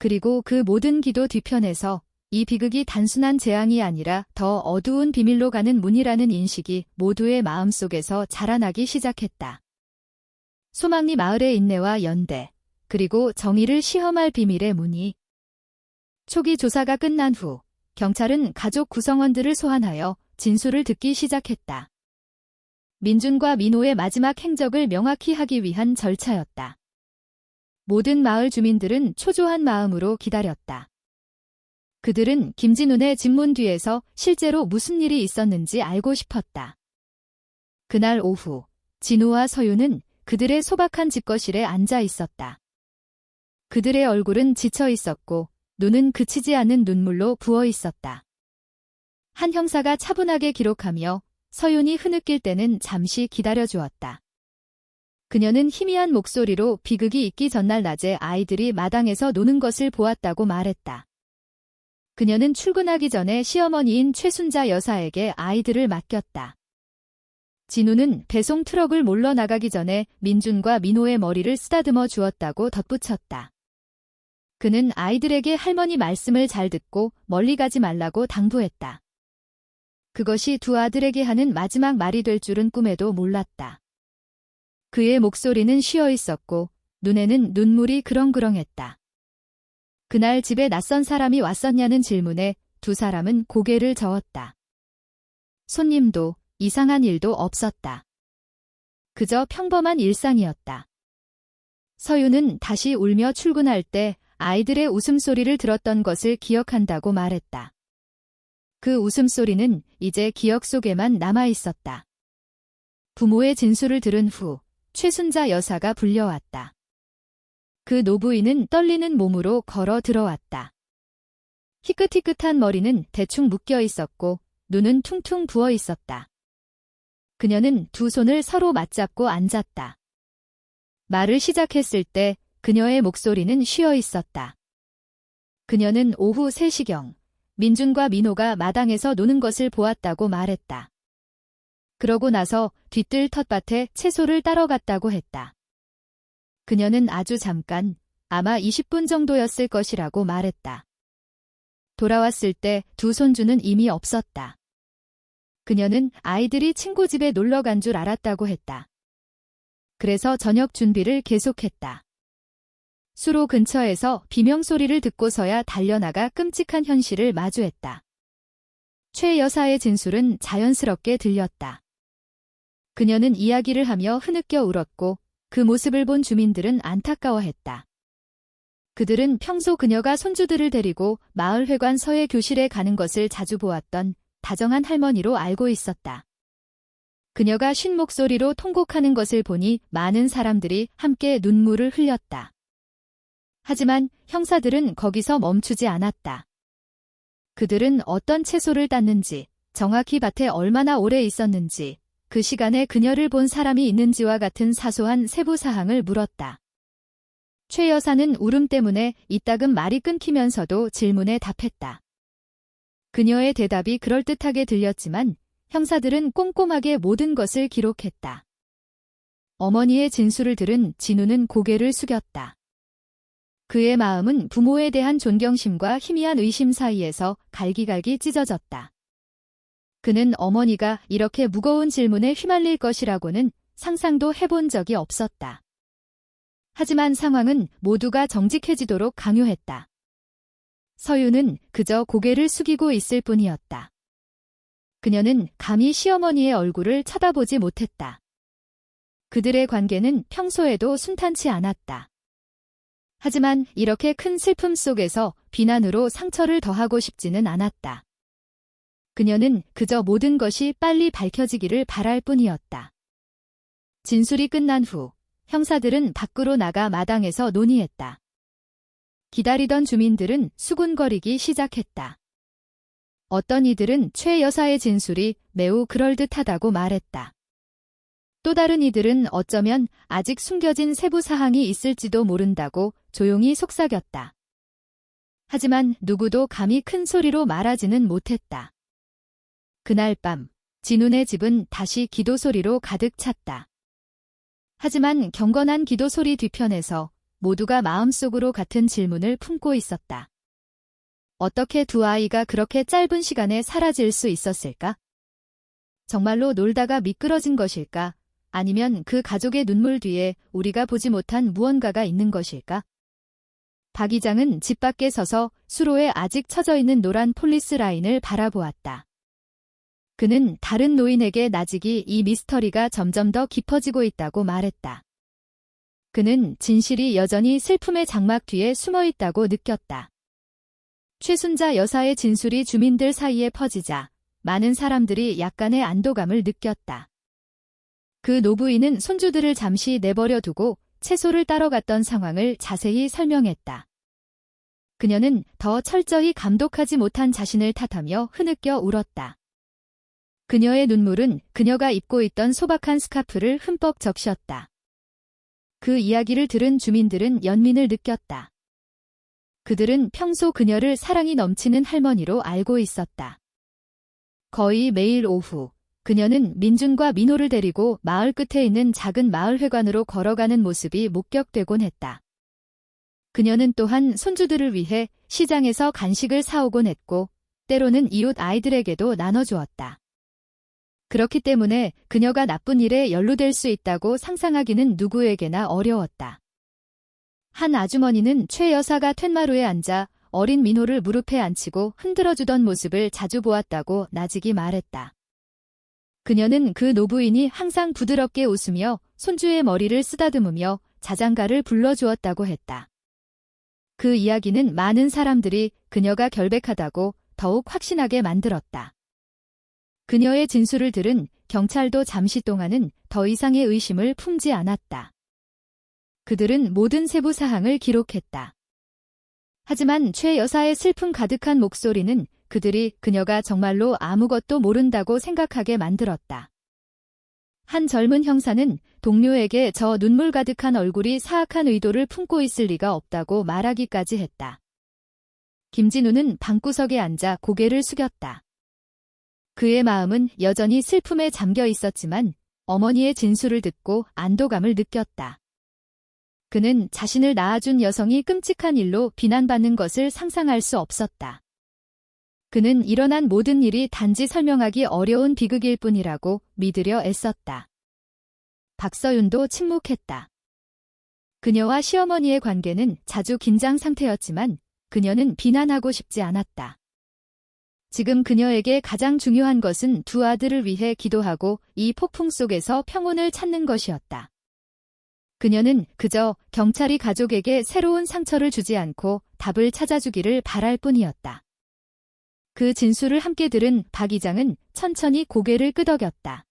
그리고 그 모든 기도 뒤편에서 이 비극이 단순한 재앙이 아니라 더 어두운 비밀로 가는 문이라는 인식이 모두의 마음속에서 자라나기 시작했다. 소망리 마을의 인내와 연대, 그리고 정의를 시험할 비밀의 문이. 초기 조사가 끝난 후 경찰은 가족 구성원들을 소환하여 진술을 듣기 시작했다. 민준과 민호의 마지막 행적을 명확히 하기 위한 절차였다. 모든 마을 주민들은 초조한 마음으로 기다렸다. 그들은 김진운의 집문 뒤에서 실제로 무슨 일이 있었는지 알고 싶었다. 그날 오후, 진우와 서유는 그들의 소박한 집거실에 앉아 있었다. 그들의 얼굴은 지쳐 있었고 눈은 그치지 않는 눈물로 부어 있었다. 한 형사가 차분하게 기록하며 서윤이 흐느낄 때는 잠시 기다려주었다. 그녀는 희미한 목소리로 비극이 있기 전날 낮에 아이들이 마당에서 노는 것을 보았다고 말했다. 그녀는 출근하기 전에 시어머니인 최순자 여사에게 아이들을 맡겼다. 진우는 배송 트럭을 몰러 나가기 전에 민준과 민호의 머리를 쓰다듬어 주었다고 덧붙였다. 그는 아이들에게 할머니 말씀을 잘 듣고 멀리 가지 말라고 당부했다. 그것이 두 아들에게 하는 마지막 말이 될 줄은 꿈에도 몰랐다. 그의 목소리는 쉬어 있었고 눈에는 눈물이 그렁그렁했다. 그날 집에 낯선 사람이 왔었냐는 질문에 두 사람은 고개를 저었다. 손님도 이상한 일도 없었다. 그저 평범한 일상이었다. 서유는 다시 울며 출근할 때 아이들의 웃음소리를 들었던 것을 기억한다고 말했다. 그 웃음소리는 이제 기억 속에만 남아 있었다. 부모의 진술을 들은 후 최순자 여사가 불려왔다. 그 노부인은 떨리는 몸으로 걸어 들어왔다. 희끗희끗한 머리는 대충 묶여 있었고 눈은 퉁퉁 부어 있었다. 그녀는 두 손을 서로 맞잡고 앉았다. 말을 시작했을 때 그녀의 목소리는 쉬어 있었다. 그녀는 오후 3시경 민준과 민호가 마당에서 노는 것을 보았다고 말했다. 그러고 나서 뒤뜰 텃밭에 채소를 따러 갔다고 했다. 그녀는 아주 잠깐, 아마 20분 정도였을 것이라고 말했다. 돌아왔을 때 두 손주는 이미 없었다. 그녀는 아이들이 친구 집에 놀러 간 줄 알았다고 했다. 그래서 저녁 준비를 계속했다. 수로 근처에서 비명소리를 듣고서야 달려나가 끔찍한 현실을 마주했다. 최 여사의 진술은 자연스럽게 들렸다. 그녀는 이야기를 하며 흐느껴 울었고 그 모습을 본 주민들은 안타까워했다. 그들은 평소 그녀가 손주들을 데리고 마을회관 서예 교실에 가는 것을 자주 보았던 다정한 할머니로 알고 있었다. 그녀가 쉰 목소리로 통곡하는 것을 보니 많은 사람들이 함께 눈물을 흘렸다. 하지만 형사들은 거기서 멈추지 않았다. 그들은 어떤 채소를 땄는지, 정확히 밭에 얼마나 오래 있었는지, 그 시간에 그녀를 본 사람이 있는지와 같은 사소한 세부 사항을 물었다. 최 여사는 울음 때문에 이따금 말이 끊기면서도 질문에 답했다. 그녀의 대답이 그럴듯하게 들렸지만 형사들은 꼼꼼하게 모든 것을 기록했다. 어머니의 진술을 들은 진우는 고개를 숙였다. 그의 마음은 부모에 대한 존경심과 희미한 의심 사이에서 갈기갈기 찢어졌다. 그는 어머니가 이렇게 무거운 질문에 휘말릴 것이라고는 상상도 해본 적이 없었다. 하지만 상황은 모두가 정직해지도록 강요했다. 서유는 그저 고개를 숙이고 있을 뿐이었다. 그녀는 감히 시어머니의 얼굴을 쳐다보지 못했다. 그들의 관계는 평소에도 순탄치 않았다. 하지만 이렇게 큰 슬픔 속에서 비난으로 상처를 더하고 싶지는 않았다. 그녀는 그저 모든 것이 빨리 밝혀지기를 바랄 뿐이었다. 진술이 끝난 후 형사들은 밖으로 나가 마당에서 논의했다. 기다리던 주민들은 수군거리기 시작했다. 어떤 이들은 최 여사의 진술이 매우 그럴듯하다고 말했다. 또 다른 이들은 어쩌면 아직 숨겨진 세부 사항이 있을지도 모른다고 조용히 속삭였다. 하지만 누구도 감히 큰 소리로 말하지는 못했다. 그날 밤 진운의 집은 다시 기도 소리로 가득 찼다. 하지만 경건한 기도 소리 뒤편에서 모두가 마음속으로 같은 질문을 품고 있었다. 어떻게 두 아이가 그렇게 짧은 시간에 사라질 수 있었을까? 정말로 놀다가 미끄러진 것일까? 아니면 그 가족의 눈물 뒤에 우리가 보지 못한 무언가가 있는 것일까? 박 이장은 집 밖에 서서 수로에 아직 쳐져 있는 노란 폴리스 라인을 바라보았다. 그는 다른 노인에게 나직이 이 미스터리가 점점 더 깊어지고 있다고 말했다. 그는 진실이 여전히 슬픔의 장막 뒤에 숨어 있다고 느꼈다. 최순자 여사의 진술이 주민들 사이에 퍼지자 많은 사람들이 약간의 안도감을 느꼈다. 그 노부인은 손주들을 잠시 내버려 두고 채소를 따러 갔던 상황을 자세히 설명했다. 그녀는 더 철저히 감독하지 못한 자신을 탓하며 흐느껴 울었다. 그녀의 눈물은 그녀가 입고 있던 소박한 스카프를 흠뻑 적셨다. 그 이야기를 들은 주민들은 연민을 느꼈다. 그들은 평소 그녀를 사랑이 넘치는 할머니로 알고 있었다. 거의 매일 오후 그녀는 민준과 민호를 데리고 마을 끝에 있는 작은 마을회관으로 걸어가는 모습이 목격되곤 했다. 그녀는 또한 손주들을 위해 시장에서 간식을 사오곤 했고 때로는 이웃 아이들에게도 나눠주었다. 그렇기 때문에 그녀가 나쁜 일에 연루될 수 있다고 상상하기는 누구에게나 어려웠다. 한 아주머니는 최 여사가 툇마루에 앉아 어린 민호를 무릎에 앉히고 흔들어주던 모습을 자주 보았다고 나직이 말했다. 그녀는 그 노부인이 항상 부드럽게 웃으며 손주의 머리를 쓰다듬으며 자장가를 불러주었다고 했다. 그 이야기는 많은 사람들이 그녀가 결백하다고 더욱 확신하게 만들었다. 그녀의 진술을 들은 경찰도 잠시 동안은 더 이상의 의심을 품지 않았다. 그들은 모든 세부 사항을 기록했다. 하지만 최 여사의 슬픔 가득한 목소리는 그들이 그녀가 정말로 아무것도 모른다고 생각하게 만들었다. 한 젊은 형사는 동료에게 저 눈물 가득한 얼굴이 사악한 의도를 품고 있을 리가 없다고 말하기까지 했다. 김진우는 방구석에 앉아 고개를 숙였다. 그의 마음은 여전히 슬픔에 잠겨 있었지만 어머니의 진술을 듣고 안도감을 느꼈다. 그는 자신을 낳아준 여성이 끔찍한 일로 비난받는 것을 상상할 수 없었다. 그는 일어난 모든 일이 단지 설명하기 어려운 비극일 뿐이라고 믿으려 애썼다. 박서윤도 침묵했다. 그녀와 시어머니의 관계는 자주 긴장 상태였지만 그녀는 비난하고 싶지 않았다. 지금 그녀에게 가장 중요한 것은 두 아들을 위해 기도하고 이 폭풍 속에서 평온을 찾는 것이었다. 그녀는 그저 경찰이 가족에게 새로운 상처를 주지 않고 답을 찾아주기를 바랄 뿐이었다. 그 진술을 함께 들은 박 이장은 천천히 고개를 끄덕였다.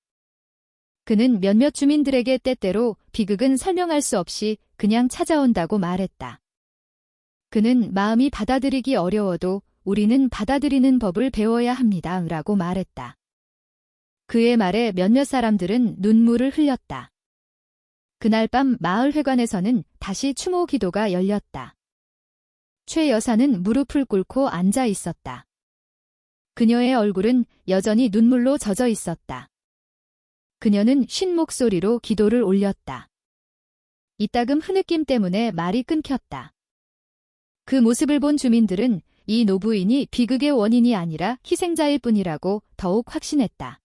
그는 몇몇 주민들에게 때때로 비극은 설명할 수 없이 그냥 찾아온다고 말했다. 그는 마음이 받아들이기 어려워도 우리는 받아들이는 법을 배워야 합니다. 라고 말했다. 그의 말에 몇몇 사람들은 눈물을 흘렸다. 그날 밤 마을회관에서는 다시 추모 기도가 열렸다. 최 여사는 무릎을 꿇고 앉아 있었다. 그녀의 얼굴은 여전히 눈물로 젖어 있었다. 그녀는 쉰 목소리로 기도를 올렸다. 이따금 흐느낌 때문에 말이 끊겼다. 그 모습을 본 주민들은 이 노부인이 비극의 원인이 아니라 희생자일 뿐이라고 더욱 확신했다.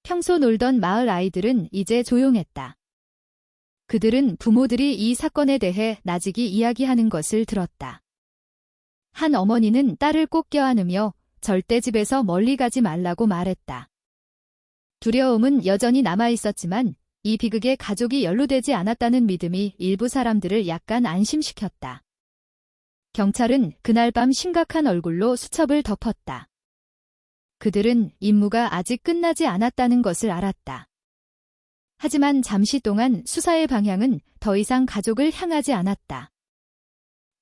평소 놀던 마을 아이들은 이제 조용했다. 그들은 부모들이 이 사건에 대해 나직이 이야기하는 것을 들었다. 한 어머니는 딸을 꼭 껴안으며 절대 집에서 멀리 가지 말라고 말했다. 두려움은 여전히 남아있었지만 이 비극에 가족이 연루되지 않았다는 믿음이 일부 사람들을 약간 안심시켰다. 경찰은 그날 밤 심각한 얼굴로 수첩을 덮었다. 그들은 임무가 아직 끝나지 않았다는 것을 알았다. 하지만 잠시 동안 수사의 방향은 더 이상 가족을 향하지 않았다.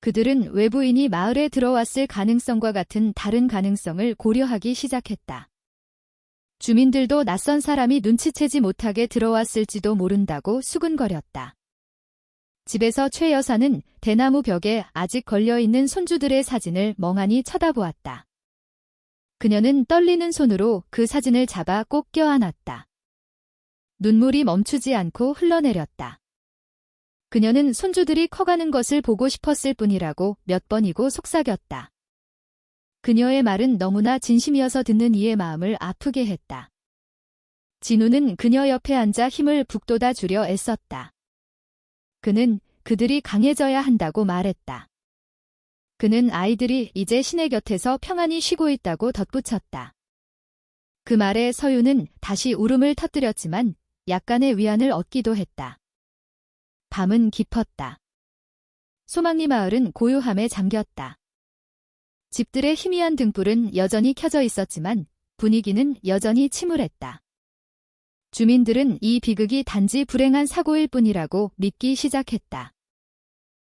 그들은 외부인이 마을에 들어왔을 가능성과 같은 다른 가능성을 고려하기 시작했다. 주민들도 낯선 사람이 눈치채지 못하게 들어왔을지도 모른다고 수근거렸다. 집에서 최 여사는 대나무 벽에 아직 걸려있는 손주들의 사진을 멍하니 쳐다보았다. 그녀는 떨리는 손으로 그 사진을 잡아 꼭 껴안았다. 눈물이 멈추지 않고 흘러내렸다. 그녀는 손주들이 커가는 것을 보고 싶었을 뿐이라고 몇 번이고 속삭였다. 그녀의 말은 너무나 진심이어서 듣는 이의 마음을 아프게 했다. 진우는 그녀 옆에 앉아 힘을 북돋아 주려 애썼다. 그는 그들이 강해져야 한다고 말했다. 그는 아이들이 이제 신의 곁에서 평안히 쉬고 있다고 덧붙였다. 그 말에 서유는 다시 울음을 터뜨렸지만 약간의 위안을 얻기도 했다. 밤은 깊었다. 소망리 마을은 고요함에 잠겼다. 집들의 희미한 등불은 여전히 켜져 있었지만 분위기는 여전히 침울했다. 주민들은 이 비극이 단지 불행한 사고일 뿐이라고 믿기 시작했다.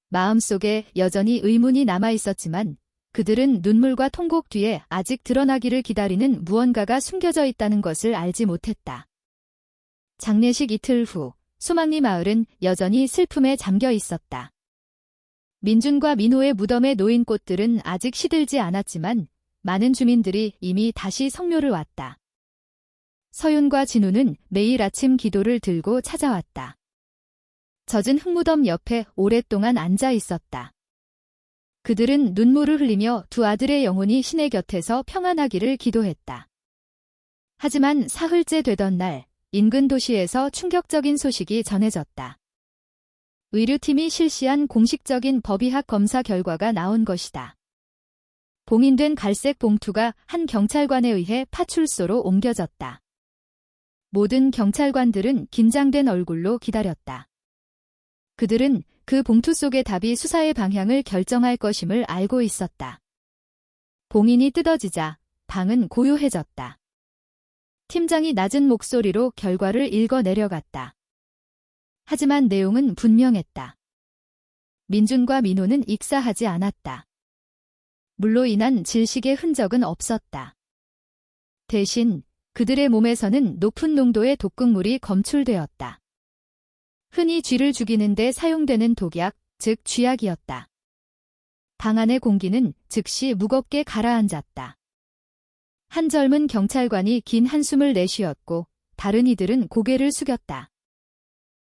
마음속에 여전히 의문이 남아 있었지만 그들은 눈물과 통곡 뒤에 아직 드러나기를 기다리는 무언가가 숨겨져 있다는 것을 알지 못했다. 장례식 이틀 후 소망리 마을은 여전히 슬픔에 잠겨 있었다. 민준과 민호의 무덤에 놓인 꽃들은 아직 시들지 않았지만 많은 주민들이 이미 다시 성묘를 왔다. 서윤과 진우는 매일 아침 기도를 들고 찾아왔다. 젖은 흙무덤 옆에 오랫동안 앉아 있었다. 그들은 눈물을 흘리며 두 아들의 영혼이 신의 곁에서 평안하기를 기도했다. 하지만 사흘째 되던 날, 인근 도시에서 충격적인 소식이 전해졌다. 의료팀이 실시한 공식적인 법의학 검사 결과가 나온 것이다. 봉인된 갈색 봉투가 한 경찰관에 의해 파출소로 옮겨졌다. 모든 경찰관들은 긴장된 얼굴로 기다렸다. 그들은 그 봉투 속의 답이 수사의 방향을 결정할 것임을 알고 있었다. 봉인이 뜯어지자 방은 고요해졌다. 팀장이 낮은 목소리로 결과를 읽어 내려갔다. 하지만 내용은 분명했다. 민준과 민호는 익사하지 않았다. 물로 인한 질식의 흔적은 없었다. 대신 그들의 몸에서는 높은 농도의 독극물이 검출되었다. 흔히 쥐를 죽이는 데 사용되는 독약, 즉 쥐약이었다. 방 안의 공기는 즉시 무겁게 가라앉았다. 한 젊은 경찰관이 긴 한숨을 내쉬었고 다른 이들은 고개를 숙였다.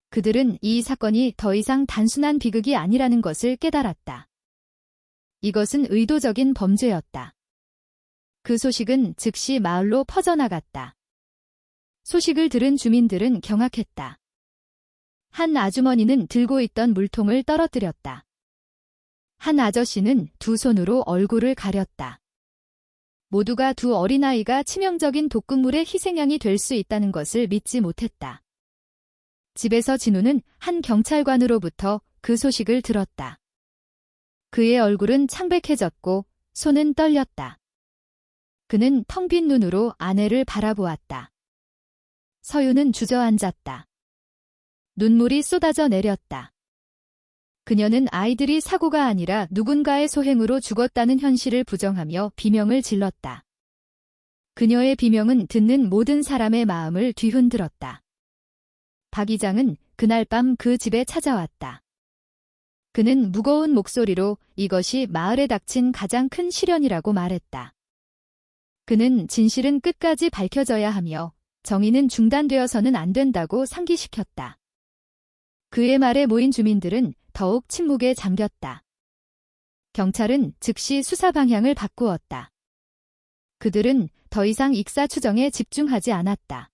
그들은 이 사건이 더 이상 단순한 비극이 아니라는 것을 깨달았다. 이것은 의도적인 범죄였다. 그 소식은 즉시 마을로 퍼져나갔다. 소식을 들은 주민들은 경악했다. 한 아주머니는 들고 있던 물통을 떨어뜨렸다. 한 아저씨는 두 손으로 얼굴을 가렸다. 모두가 두 어린아이가 치명적인 독극물의 희생양이 될 수 있다는 것을 믿지 못했다. 집에서 진우는 한 경찰관으로부터 그 소식을 들었다. 그의 얼굴은 창백해졌고 손은 떨렸다. 그는 텅 빈 눈으로 아내를 바라보았다. 서유는 주저앉았다. 눈물이 쏟아져 내렸다. 그녀는 아이들이 사고가 아니라 누군가의 소행으로 죽었다는 현실을 부정하며 비명을 질렀다. 그녀의 비명은 듣는 모든 사람의 마음을 뒤흔들었다. 박 이장은 그날 밤 그 집에 찾아왔다. 그는 무거운 목소리로 이것이 마을에 닥친 가장 큰 시련이라고 말했다. 그는 진실은 끝까지 밝혀져야 하며 정의는 중단되어서는 안 된다고 상기시켰다. 그의 말에 모인 주민들은 더욱 침묵에 잠겼다. 경찰은 즉시 수사 방향을 바꾸었다. 그들은 더 이상 익사 추정에 집중하지 않았다.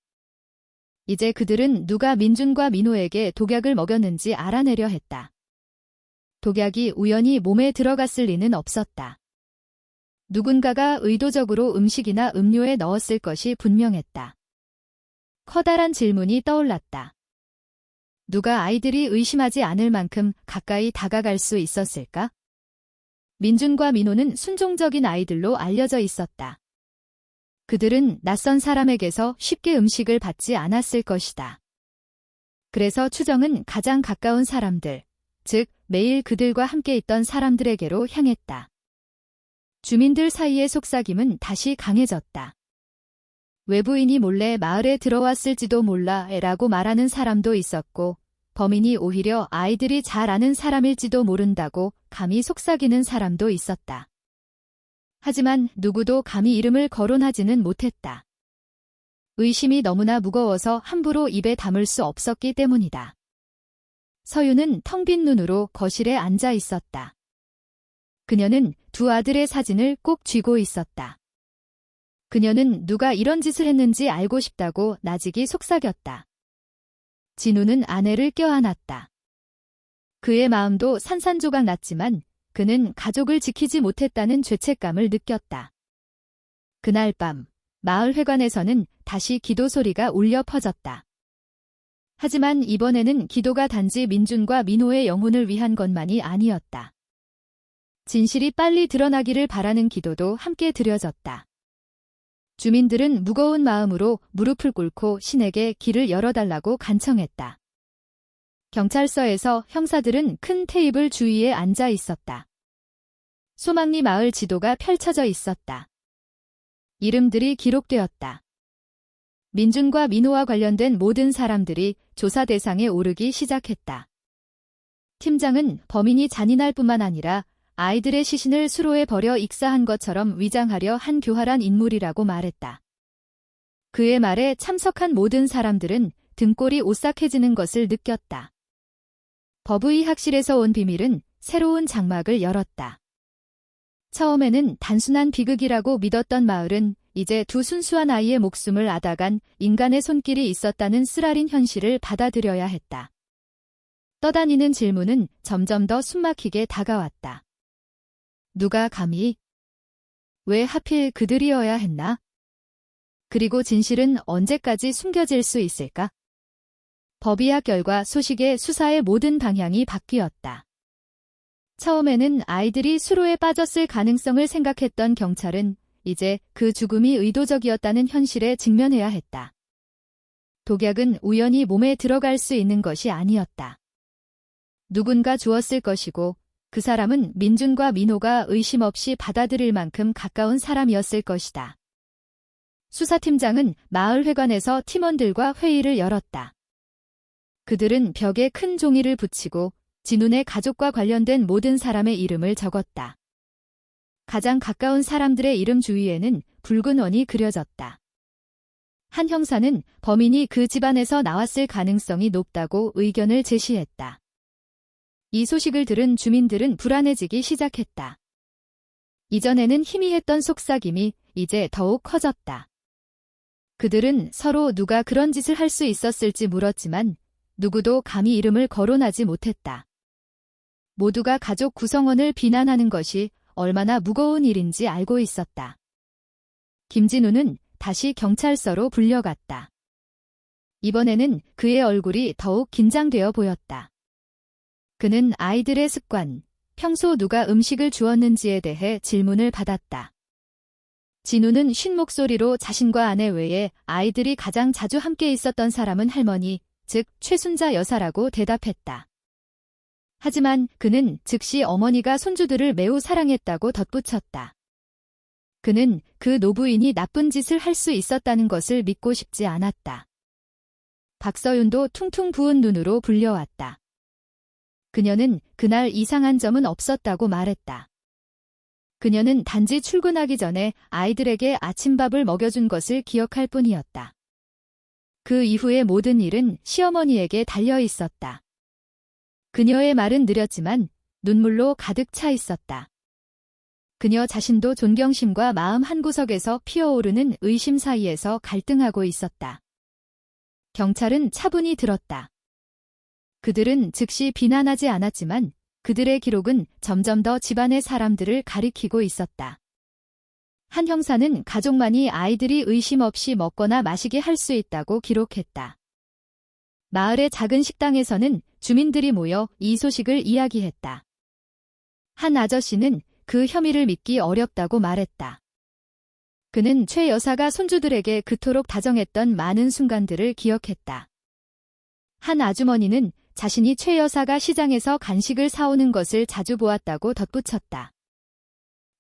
이제 그들은 누가 민준과 민호에게 독약을 먹였는지 알아내려 했다. 독약이 우연히 몸에 들어갔을 리는 없었다. 누군가가 의도적으로 음식이나 음료에 넣었을 것이 분명했다. 커다란 질문이 떠올랐다. 누가 아이들이 의심하지 않을 만큼 가까이 다가갈 수 있었을까? 민준과 민호는 순종적인 아이들로 알려져 있었다. 그들은 낯선 사람에게서 쉽게 음식을 받지 않았을 것이다. 그래서 추정은 가장 가까운 사람들, 즉 매일 그들과 함께 있던 사람들에게로 향했다. 주민들 사이의 속삭임은 다시 강해졌다. 외부인이 몰래 마을에 들어왔을지도 몰라 라고 말하는 사람도 있었고, 범인이 오히려 아이들이 잘 아는 사람일지도 모른다고 감히 속삭이는 사람도 있었다. 하지만 누구도 감히 이름을 거론하지는 못했다. 의심이 너무나 무거워서 함부로 입에 담을 수 없었기 때문이다. 서유는 텅 빈 눈으로 거실에 앉아 있었다. 그녀는 두 아들의 사진을 꼭 쥐고 있었다. 그녀는 누가 이런 짓을 했는지 알고 싶다고 나직이 속삭였다. 진우는 아내를 껴안았다. 그의 마음도 산산조각 났지만 그는 가족을 지키지 못했다는 죄책감을 느꼈다. 그날 밤 마을 회관에서는 다시 기도 소리가 울려 퍼졌다. 하지만 이번에는 기도가 단지 민준과 민호의 영혼을 위한 것만이 아니었다. 진실이 빨리 드러나기를 바라는 기도도 함께 드려졌다. 주민들은 무거운 마음으로 무릎을 꿇고 신에게 길을 열어달라고 간청했다. 경찰서에서 형사들은 큰 테이블 주위에 앉아 있었다. 소망리 마을 지도가 펼쳐져 있었다. 이름들이 기록되었다. 민준과 민호와 관련된 모든 사람들이 조사 대상에 오르기 시작했다. 팀장은 범인이 잔인할 뿐만 아니라 아이들의 시신을 수로에 버려 익사한 것처럼 위장하려 한 교활한 인물이라고 말했다. 그의 말에 참석한 모든 사람들은 등골이 오싹해지는 것을 느꼈다. 법의학실에서 온 비밀은 새로운 장막을 열었다. 처음에는 단순한 비극이라고 믿었던 마을은 이제 두 순수한 아이의 목숨을 앗아간 인간의 손길이 있었다는 쓰라린 현실을 받아들여야 했다. 떠다니는 질문은 점점 더 숨막히게 다가왔다. 누가 감히? 왜 하필 그들이어야 했나? 그리고 진실은 언제까지 숨겨질 수 있을까? 법의학 결과 소식에 수사의 모든 방향이 바뀌었다. 처음에는 아이들이 수로에 빠졌을 가능성을 생각했던 경찰은 이제 그 죽음이 의도적이었다는 현실에 직면해야 했다. 독약은 우연히 몸에 들어갈 수 있는 것이 아니었다. 누군가 주었을 것이고 그 사람은 민준과 민호가 의심 없이 받아들일 만큼 가까운 사람이었을 것이다. 수사팀장은 마을 회관에서 팀원들과 회의를 열었다. 그들은 벽에 큰 종이를 붙이고 진훈의 가족과 관련된 모든 사람의 이름을 적었다. 가장 가까운 사람들의 이름 주위에는 붉은 원이 그려졌다. 한 형사는 범인이 그 집안에서 나왔을 가능성이 높다고 의견을 제시했다. 이 소식을 들은 주민들은 불안해지기 시작했다. 이전에는 희미했던 속삭임이 이제 더욱 커졌다. 그들은 서로 누가 그런 짓을 할 수 있었을지 물었지만 누구도 감히 이름을 거론하지 못했다. 모두가 가족 구성원을 비난하는 것이 얼마나 무거운 일인지 알고 있었다. 김진우는 다시 경찰서로 불려갔다. 이번에는 그의 얼굴이 더욱 긴장되어 보였다. 그는 아이들의 습관, 평소 누가 음식을 주었는지에 대해 질문을 받았다. 진우는 쉰 목소리로 자신과 아내 외에 아이들이 가장 자주 함께 있었던 사람은 할머니, 즉 최순자 여사라고 대답했다. 하지만 그는 즉시 어머니가 손주들을 매우 사랑했다고 덧붙였다. 그는 그 노부인이 나쁜 짓을 할 수 있었다는 것을 믿고 싶지 않았다. 박서윤도 퉁퉁 부은 눈으로 불려왔다. 그녀는 그날 이상한 점은 없었다고 말했다. 그녀는 단지 출근하기 전에 아이들에게 아침밥을 먹여준 것을 기억할 뿐이었다. 그 이후의 모든 일은 시어머니에게 달려 있었다. 그녀의 말은 느렸지만 눈물로 가득 차 있었다. 그녀 자신도 존경심과 마음 한구석에서 피어오르는 의심 사이에서 갈등하고 있었다. 경찰은 차분히 들었다. 그들은 즉시 비난하지 않았지만 그들의 기록은 점점 더 집안의 사람들을 가리키고 있었다. 한 형사는 가족만이 아이들이 의심 없이 먹거나 마시게 할 수 있다고 기록했다. 마을의 작은 식당에서는 주민들이 모여 이 소식을 이야기했다. 한 아저씨는 그 혐의를 믿기 어렵다고 말했다. 그는 최 여사가 손주들에게 그토록 다정했던 많은 순간들을 기억했다. 한 아주머니는 자신이 최 여사가 시장에서 간식을 사오는 것을 자주 보았다고 덧붙였다.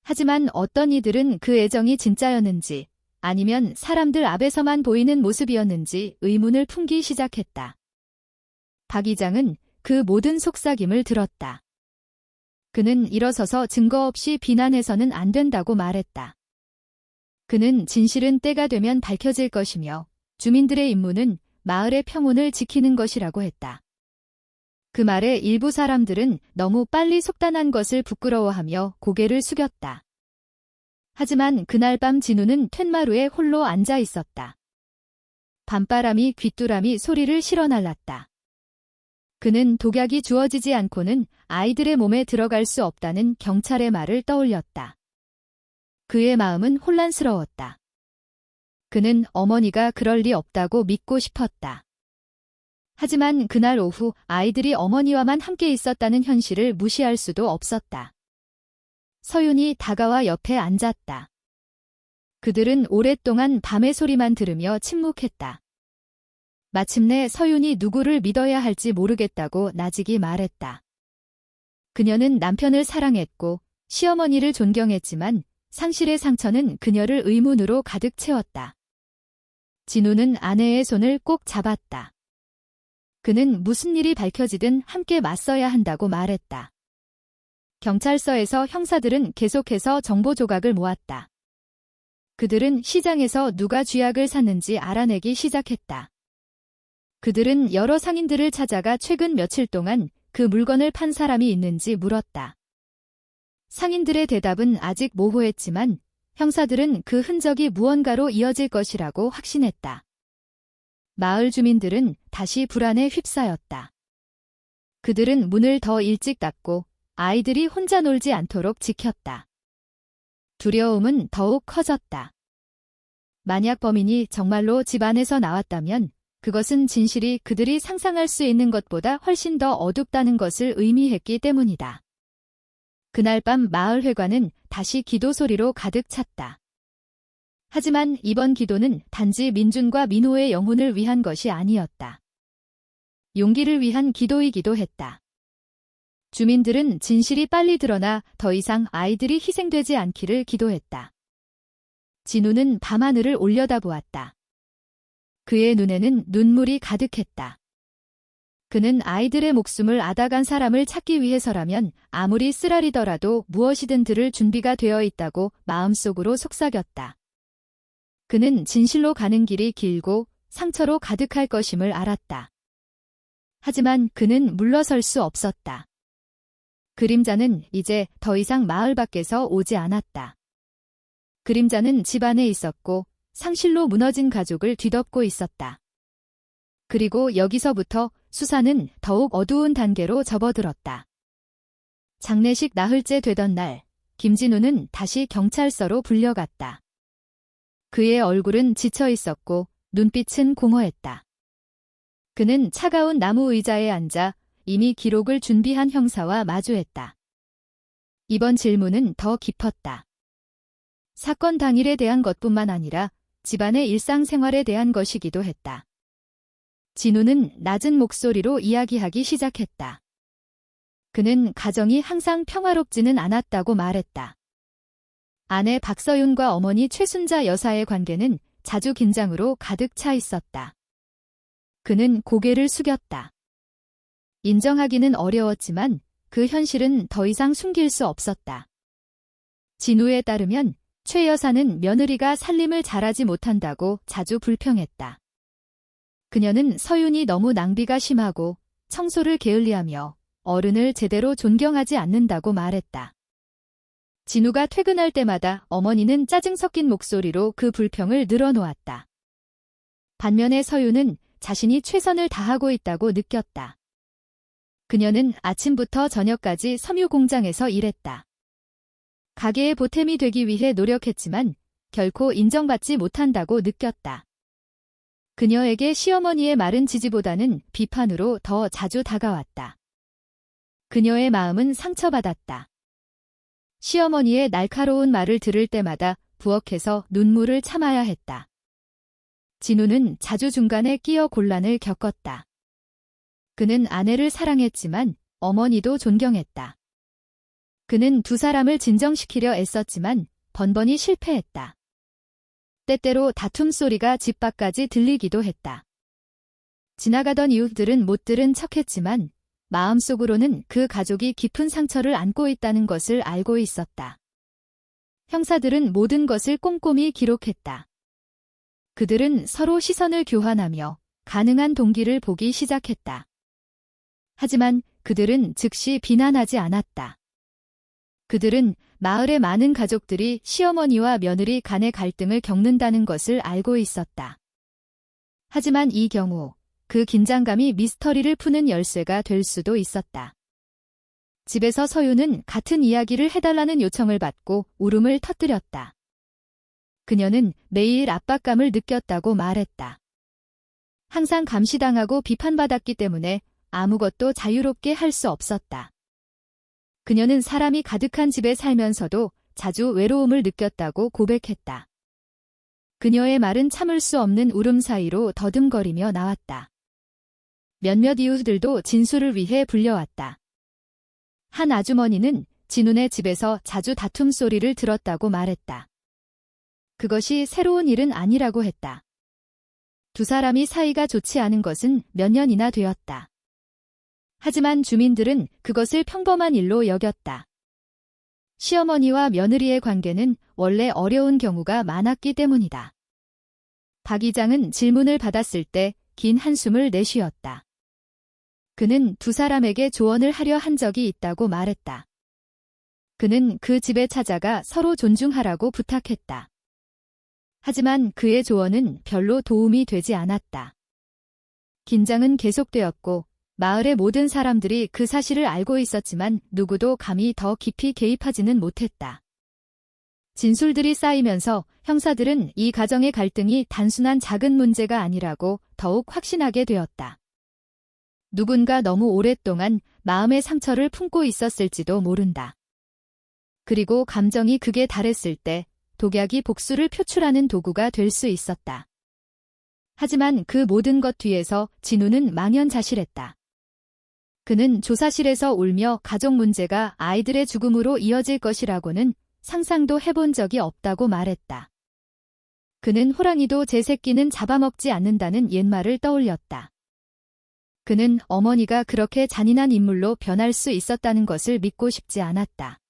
하지만 어떤 이들은 그 애정이 진짜였는지 아니면 사람들 앞에서만 보이는 모습이었는지 의문을 품기 시작했다. 박 이장은 그 모든 속삭임을 들었다. 그는 일어서서 증거 없이 비난해서는 안 된다고 말했다. 그는 진실은 때가 되면 밝혀질 것이며 주민들의 임무는 마을의 평온을 지키는 것이라고 했다. 그 말에 일부 사람들은 너무 빨리 속단한 것을 부끄러워하며 고개를 숙였다. 하지만 그날 밤 진우는 툇마루에 홀로 앉아 있었다. 밤바람이 귀뚜라미 소리를 실어날랐다. 그는 독약이 주어지지 않고는 아이들의 몸에 들어갈 수 없다는 경찰의 말을 떠올렸다. 그의 마음은 혼란스러웠다. 그는 어머니가 그럴 리 없다고 믿고 싶었다. 하지만 그날 오후 아이들이 어머니와만 함께 있었다는 현실을 무시할 수도 없었다. 서윤이 다가와 옆에 앉았다. 그들은 오랫동안 밤의 소리만 들으며 침묵했다. 마침내 서윤이 누구를 믿어야 할지 모르겠다고 나직이 말했다. 그녀는 남편을 사랑했고 시어머니를 존경했지만 상실의 상처는 그녀를 의문으로 가득 채웠다. 진우는 아내의 손을 꼭 잡았다. 그는 무슨 일이 밝혀지든 함께 맞서야 한다고 말했다. 경찰서에서 형사들은 계속해서 정보 조각을 모았다. 그들은 시장에서 누가 쥐약을 샀는지 알아내기 시작했다. 그들은 여러 상인들을 찾아가 최근 며칠 동안 그 물건을 판 사람이 있는지 물었다. 상인들의 대답은 아직 모호했지만 형사들은 그 흔적이 무언가로 이어질 것이라고 확신했다. 마을 주민들은 다시 불안에 휩싸였다. 그들은 문을 더 일찍 닫고 아이들이 혼자 놀지 않도록 지켰다. 두려움은 더욱 커졌다. 만약 범인이 정말로 집 안에서 나왔다면 그것은 진실이 그들이 상상할 수 있는 것보다 훨씬 더 어둡다는 것을 의미했기 때문이다. 그날 밤 마을 회관은 다시 기도 소리로 가득 찼다. 하지만 이번 기도는 단지 민준과 민호의 영혼을 위한 것이 아니었다. 용기를 위한 기도이기도 했다. 주민들은 진실이 빨리 드러나 더 이상 아이들이 희생되지 않기를 기도했다. 진우는 밤하늘을 올려다보았다. 그의 눈에는 눈물이 가득했다. 그는 아이들의 목숨을 앗아간 사람을 찾기 위해서라면 아무리 쓰라리더라도 무엇이든 들을 준비가 되어 있다고 마음속으로 속삭였다. 그는 진실로 가는 길이 길고 상처로 가득할 것임을 알았다. 하지만 그는 물러설 수 없었다. 그림자는 이제 더 이상 마을 밖에서 오지 않았다. 그림자는 집 안에 있었고 상실로 무너진 가족을 뒤덮고 있었다. 그리고 여기서부터 수사는 더욱 어두운 단계로 접어들었다. 장례식 나흘째 되던 날, 김진우는 다시 경찰서로 불려갔다. 그의 얼굴은 지쳐 있었고 눈빛은 공허했다. 그는 차가운 나무 의자에 앉아 이미 기록을 준비한 형사와 마주했다. 이번 질문은 더 깊었다. 사건 당일에 대한 것뿐만 아니라 집안의 일상생활에 대한 것이기도 했다. 진우는 낮은 목소리로 이야기하기 시작했다. 그는 가정이 항상 평화롭지는 않았다고 말했다. 아내 박서윤과 어머니 최순자 여사의 관계는 자주 긴장으로 가득 차 있었다. 그는 고개를 숙였다. 인정하기는 어려웠지만 그 현실은 더 이상 숨길 수 없었다. 진우에 따르면 최 여사는 며느리가 살림을 잘하지 못한다고 자주 불평했다. 그녀는 서윤이 너무 낭비가 심하고 청소를 게을리하며 어른을 제대로 존경하지 않는다고 말했다. 진우가 퇴근할 때마다 어머니는 짜증 섞인 목소리로 그 불평을 늘어놓았다. 반면에 서윤은 자신이 최선을 다하고 있다고 느꼈다. 그녀는 아침부터 저녁까지 섬유 공장에서 일했다. 가게의 보탬이 되기 위해 노력했지만 결코 인정받지 못한다고 느꼈다. 그녀에게 시어머니의 말은 지지보다는 비판으로 더 자주 다가왔다. 그녀의 마음은 상처받았다. 시어머니의 날카로운 말을 들을 때마다 부엌에서 눈물을 참아야 했다. 진우는 자주 중간에 끼어 곤란을 겪었다. 그는 아내를 사랑했지만 어머니도 존경했다. 그는 두 사람을 진정시키려 애썼지만 번번이 실패했다. 때때로 다툼 소리가 집 밖까지 들리기도 했다. 지나가던 이웃들은 못 들은 척했지만 마음속으로는 그 가족이 깊은 상처를 안고 있다는 것을 알고 있었다. 형사들은 모든 것을 꼼꼼히 기록했다. 그들은 서로 시선을 교환하며 가능한 동기를 보기 시작했다. 하지만 그들은 즉시 비난하지 않았다. 그들은 마을의 많은 가족들이 시어머니와 며느리 간의 갈등을 겪는다는 것을 알고 있었다. 하지만 이 경우 그 긴장감이 미스터리를 푸는 열쇠가 될 수도 있었다. 집에서 서윤은 같은 이야기를 해달라는 요청을 받고 울음을 터뜨렸다. 그녀는 매일 압박감을 느꼈다고 말했다. 항상 감시당하고 비판받았기 때문에 아무것도 자유롭게 할 수 없었다. 그녀는 사람이 가득한 집에 살면서도 자주 외로움을 느꼈다고 고백했다. 그녀의 말은 참을 수 없는 울음 사이로 더듬거리며 나왔다. 몇몇 이웃들도 진술을 위해 불려왔다. 한 아주머니는 진훈의 집에서 자주 다툼 소리를 들었다고 말했다. 그것이 새로운 일은 아니라고 했다. 두 사람이 사이가 좋지 않은 것은 몇 년이나 되었다. 하지만 주민들은 그것을 평범한 일로 여겼다. 시어머니와 며느리의 관계는 원래 어려운 경우가 많았기 때문이다. 박 이장은 질문을 받았을 때 긴 한숨을 내쉬었다. 그는 두 사람에게 조언을 하려 한 적이 있다고 말했다. 그는 그 집에 찾아가 서로 존중하라고 부탁했다. 하지만 그의 조언은 별로 도움이 되지 않았다. 긴장은 계속되었고 마을의 모든 사람들이 그 사실을 알고 있었지만 누구도 감히 더 깊이 개입하지는 못했다. 진술들이 쌓이면서 형사들은 이 가정의 갈등이 단순한 작은 문제가 아니라고 더욱 확신하게 되었다. 누군가 너무 오랫동안 마음의 상처를 품고 있었을지도 모른다. 그리고 감정이 극에 달했을 때 독약이 복수를 표출하는 도구가 될 수 있었다. 하지만 그 모든 것 뒤에서 진우는 망연자실했다. 그는 조사실에서 울며 가족 문제가 아이들의 죽음으로 이어질 것이라고는 상상도 해본 적이 없다고 말했다. 그는 호랑이도 제 새끼는 잡아먹지 않는다는 옛말을 떠올렸다. 그는 어머니가 그렇게 잔인한 인물로 변할 수 있었다는 것을 믿고 싶지 않았다.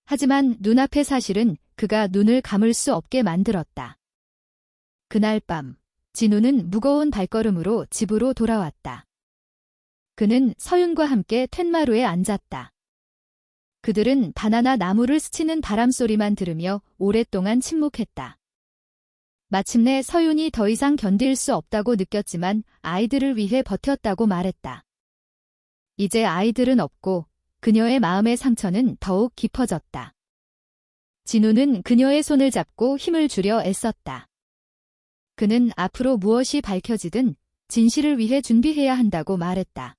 하지만 눈앞의 사실은 그가 눈을 감을 수 없게 만들었다. 그날 밤, 진우는 무거운 발걸음으로 집으로 돌아왔다. 그는 서윤과 함께 툇마루에 앉았다. 그들은 바나나 나무를 스치는 바람소리만 들으며 오랫동안 침묵했다. 마침내 서윤이 더 이상 견딜 수 없다고 느꼈지만 아이들을 위해 버텼다고 말했다. 이제 아이들은 없고 그녀의 마음의 상처는 더욱 깊어졌다. 진우는 그녀의 손을 잡고 힘을 주려 애썼다. 그는 앞으로 무엇이 밝혀지든 진실을 위해 준비해야 한다고 말했다.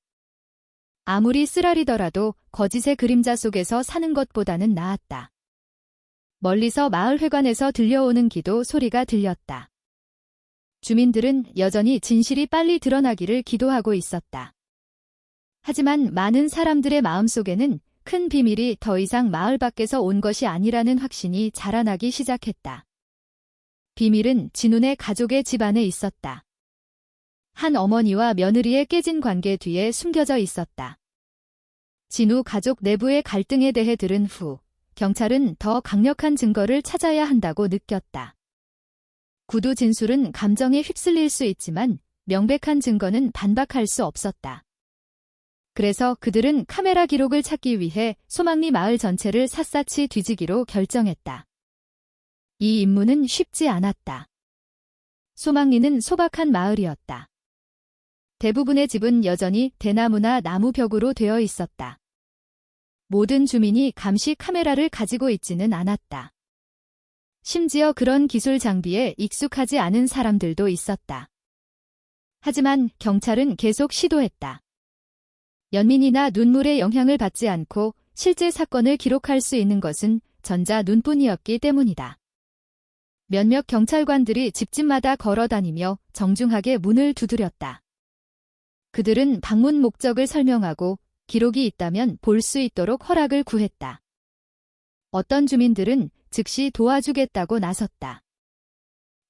아무리 쓰라리더라도 거짓의 그림자 속에서 사는 것보다는 나았다. 멀리서 마을회관에서 들려오는 기도 소리가 들렸다. 주민들은 여전히 진실이 빨리 드러나기를 기도하고 있었다. 하지만 많은 사람들의 마음속에는 큰 비밀이 더 이상 마을 밖에서 온 것이 아니라는 확신이 자라나기 시작했다. 비밀은 진훈의 가족의 집 안에 있었다. 한 어머니와 며느리의 깨진 관계 뒤에 숨겨져 있었다. 진우 가족 내부의 갈등에 대해 들은 후 경찰은 더 강력한 증거를 찾아야 한다고 느꼈다. 구두 진술은 감정에 휩쓸릴 수 있지만 명백한 증거는 반박할 수 없었다. 그래서 그들은 카메라 기록을 찾기 위해 소망리 마을 전체를 샅샅이 뒤지기로 결정했다. 이 임무는 쉽지 않았다. 소망리는 소박한 마을이었다. 대부분의 집은 여전히 대나무나 나무벽으로 되어 있었다. 모든 주민이 감시 카메라를 가지고 있지는 않았다. 심지어 그런 기술 장비에 익숙하지 않은 사람들도 있었다. 하지만 경찰은 계속 시도했다. 연민이나 눈물의 영향을 받지 않고 실제 사건을 기록할 수 있는 것은 전자 눈뿐이었기 때문이다. 몇몇 경찰관들이 집집마다 걸어다니며 정중하게 문을 두드렸다. 그들은 방문 목적을 설명하고 기록이 있다면 볼 수 있도록 허락을 구했다. 어떤 주민들은 즉시 도와주겠다고 나섰다.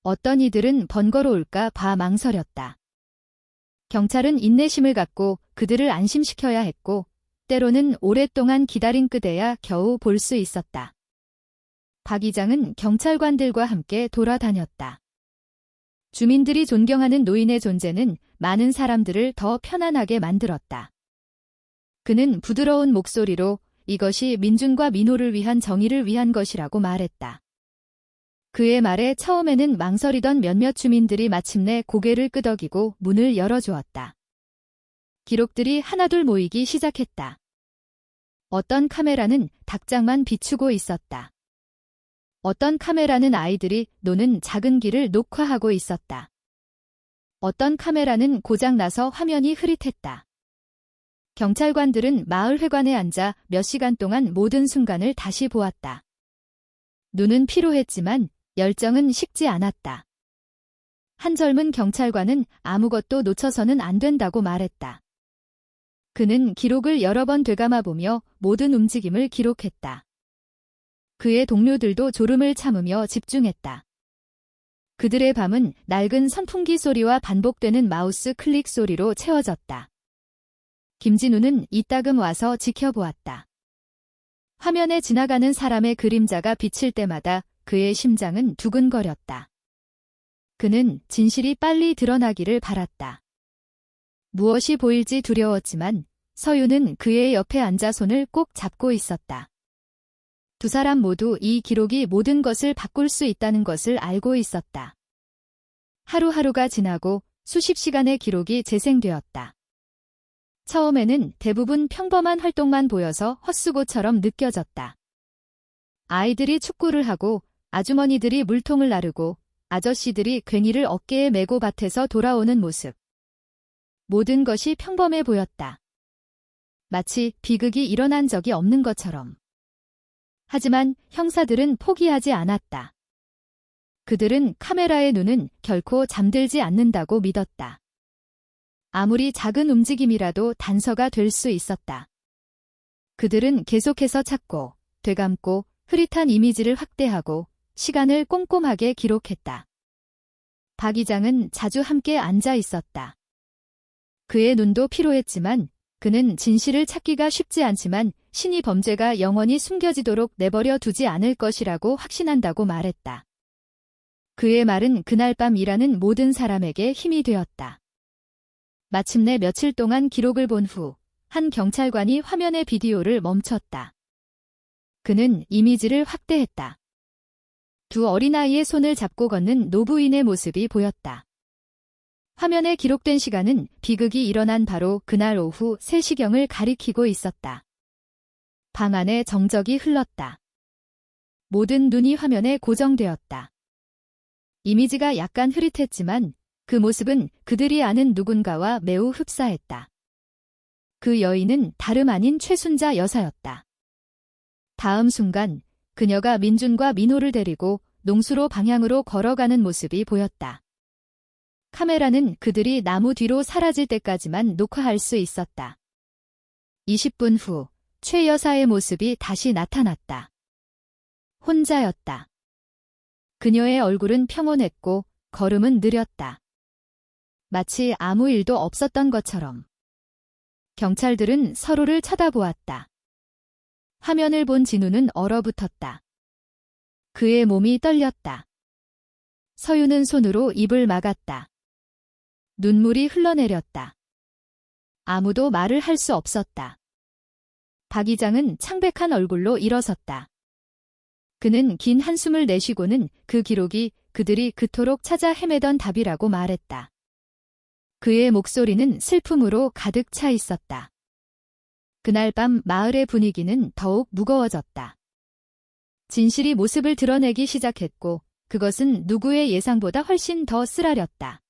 어떤 이들은 번거로울까 봐 망설였다. 경찰은 인내심을 갖고 그들을 안심시켜야 했고, 때로는 오랫동안 기다린 끝에야 겨우 볼 수 있었다. 박 이장은 경찰관들과 함께 돌아다녔다. 주민들이 존경하는 노인의 존재는 많은 사람들을 더 편안하게 만들었다. 그는 부드러운 목소리로 이것이 민준과 민호를 위한 정의를 위한 것이라고 말했다. 그의 말에 처음에는 망설이던 몇몇 주민들이 마침내 고개를 끄덕이고 문을 열어주었다. 기록들이 하나둘 모이기 시작했다. 어떤 카메라는 닭장만 비추고 있었다. 어떤 카메라는 아이들이 노는 작은 길을 녹화하고 있었다. 어떤 카메라는 고장나서 화면이 흐릿했다. 경찰관들은 마을 회관에 앉아 몇 시간 동안 모든 순간을 다시 보았다. 눈은 피로했지만 열정은 식지 않았다. 한 젊은 경찰관은 아무것도 놓쳐서는 안 된다고 말했다. 그는 기록을 여러 번 되감아보며 모든 움직임을 기록했다. 그의 동료들도 졸음을 참으며 집중했다. 그들의 밤은 낡은 선풍기 소리와 반복되는 마우스 클릭 소리로 채워졌다. 김진우는 이따금 와서 지켜보았다. 화면에 지나가는 사람의 그림자가 비칠 때마다 그의 심장은 두근거렸다. 그는 진실이 빨리 드러나기를 바랐다. 무엇이 보일지 두려웠지만 서유는 그의 옆에 앉아 손을 꼭 잡고 있었다. 두 사람 모두 이 기록이 모든 것을 바꿀 수 있다는 것을 알고 있었다. 하루하루가 지나고 수십 시간의 기록이 재생되었다. 처음에는 대부분 평범한 활동만 보여서 헛수고처럼 느껴졌다. 아이들이 축구를 하고 아주머니들이 물통을 나르고 아저씨들이 괭이를 어깨에 메고 밭에서 돌아오는 모습. 모든 것이 평범해 보였다. 마치 비극이 일어난 적이 없는 것처럼. 하지만 형사들은 포기하지 않았다. 그들은 카메라의 눈은 결코 잠들지 않는다고 믿었다. 아무리 작은 움직임이라도 단서가 될 수 있었다. 그들은 계속해서 찾고, 되감고, 흐릿한 이미지를 확대하고, 시간을 꼼꼼하게 기록했다. 박 이장은 자주 함께 앉아 있었다. 그의 눈도 피로했지만, 그는 진실을 찾기가 쉽지 않지만 신이 범죄가 영원히 숨겨지도록 내버려 두지 않을 것이라고 확신한다고 말했다. 그의 말은 그날 밤 일하는 모든 사람에게 힘이 되었다. 마침내 며칠 동안 기록을 본 후 한 경찰관이 화면의 비디오를 멈췄다. 그는 이미지를 확대했다. 두 어린아이의 손을 잡고 걷는 노부인의 모습이 보였다. 화면에 기록된 시간은 비극이 일어난 바로 그날 오후 3시경을 가리키고 있었다. 방 안에 정적이 흘렀다. 모든 눈이 화면에 고정되었다. 이미지가 약간 흐릿했지만 그 모습은 그들이 아는 누군가와 매우 흡사했다. 그 여인은 다름 아닌 최순자 여사였다. 다음 순간 그녀가 민준과 민호를 데리고 농수로 방향으로 걸어가는 모습이 보였다. 카메라는 그들이 나무 뒤로 사라질 때까지만 녹화할 수 있었다. 20분 후 최 여사의 모습이 다시 나타났다. 혼자였다. 그녀의 얼굴은 평온했고 걸음은 느렸다. 마치 아무 일도 없었던 것처럼. 경찰들은 서로를 쳐다보았다. 화면을 본 진우는 얼어붙었다. 그의 몸이 떨렸다. 서유는 손으로 입을 막았다. 눈물이 흘러내렸다. 아무도 말을 할 수 없었다. 박 이장은 창백한 얼굴로 일어섰다. 그는 긴 한숨을 내쉬고는 그 기록이 그들이 그토록 찾아 헤매던 답이라고 말했다. 그의 목소리는 슬픔으로 가득 차 있었다. 그날 밤 마을의 분위기는 더욱 무거워졌다. 진실이 모습을 드러내기 시작했고 그것은 누구의 예상보다 훨씬 더 쓰라렸다.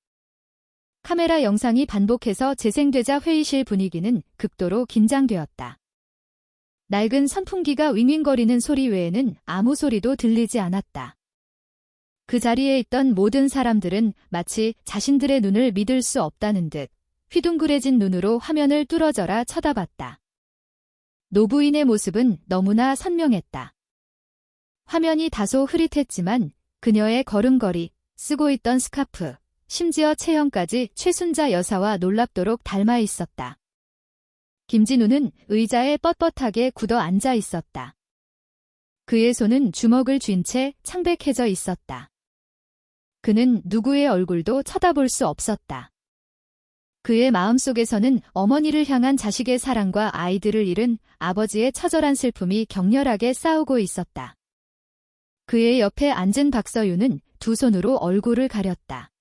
카메라 영상이 반복해서 재생되자 회의실 분위기는 극도로 긴장되었다. 낡은 선풍기가 윙윙거리는 소리 외에는 아무 소리도 들리지 않았다. 그 자리에 있던 모든 사람들은 마치 자신들의 눈을 믿을 수 없다는 듯 휘둥그레진 눈으로 화면을 뚫어져라 쳐다봤다. 노부인의 모습은 너무나 선명했다. 화면이 다소 흐릿했지만 그녀의 걸음걸이, 쓰고 있던 스카프, 심지어 체형까지 최순자 여사와 놀랍도록 닮아 있었다. 김진우는 의자에 뻣뻣하게 굳어 앉아 있었다. 그의 손은 주먹을 쥔 채 창백해져 있었다. 그는 누구의 얼굴도 쳐다볼 수 없었다. 그의 마음속에서는 어머니를 향한 자식의 사랑과 아이들을 잃은 아버지의 처절한 슬픔이 격렬하게 싸우고 있었다. 그의 옆에 앉은 박서유는 두 손으로 얼굴을 가렸다.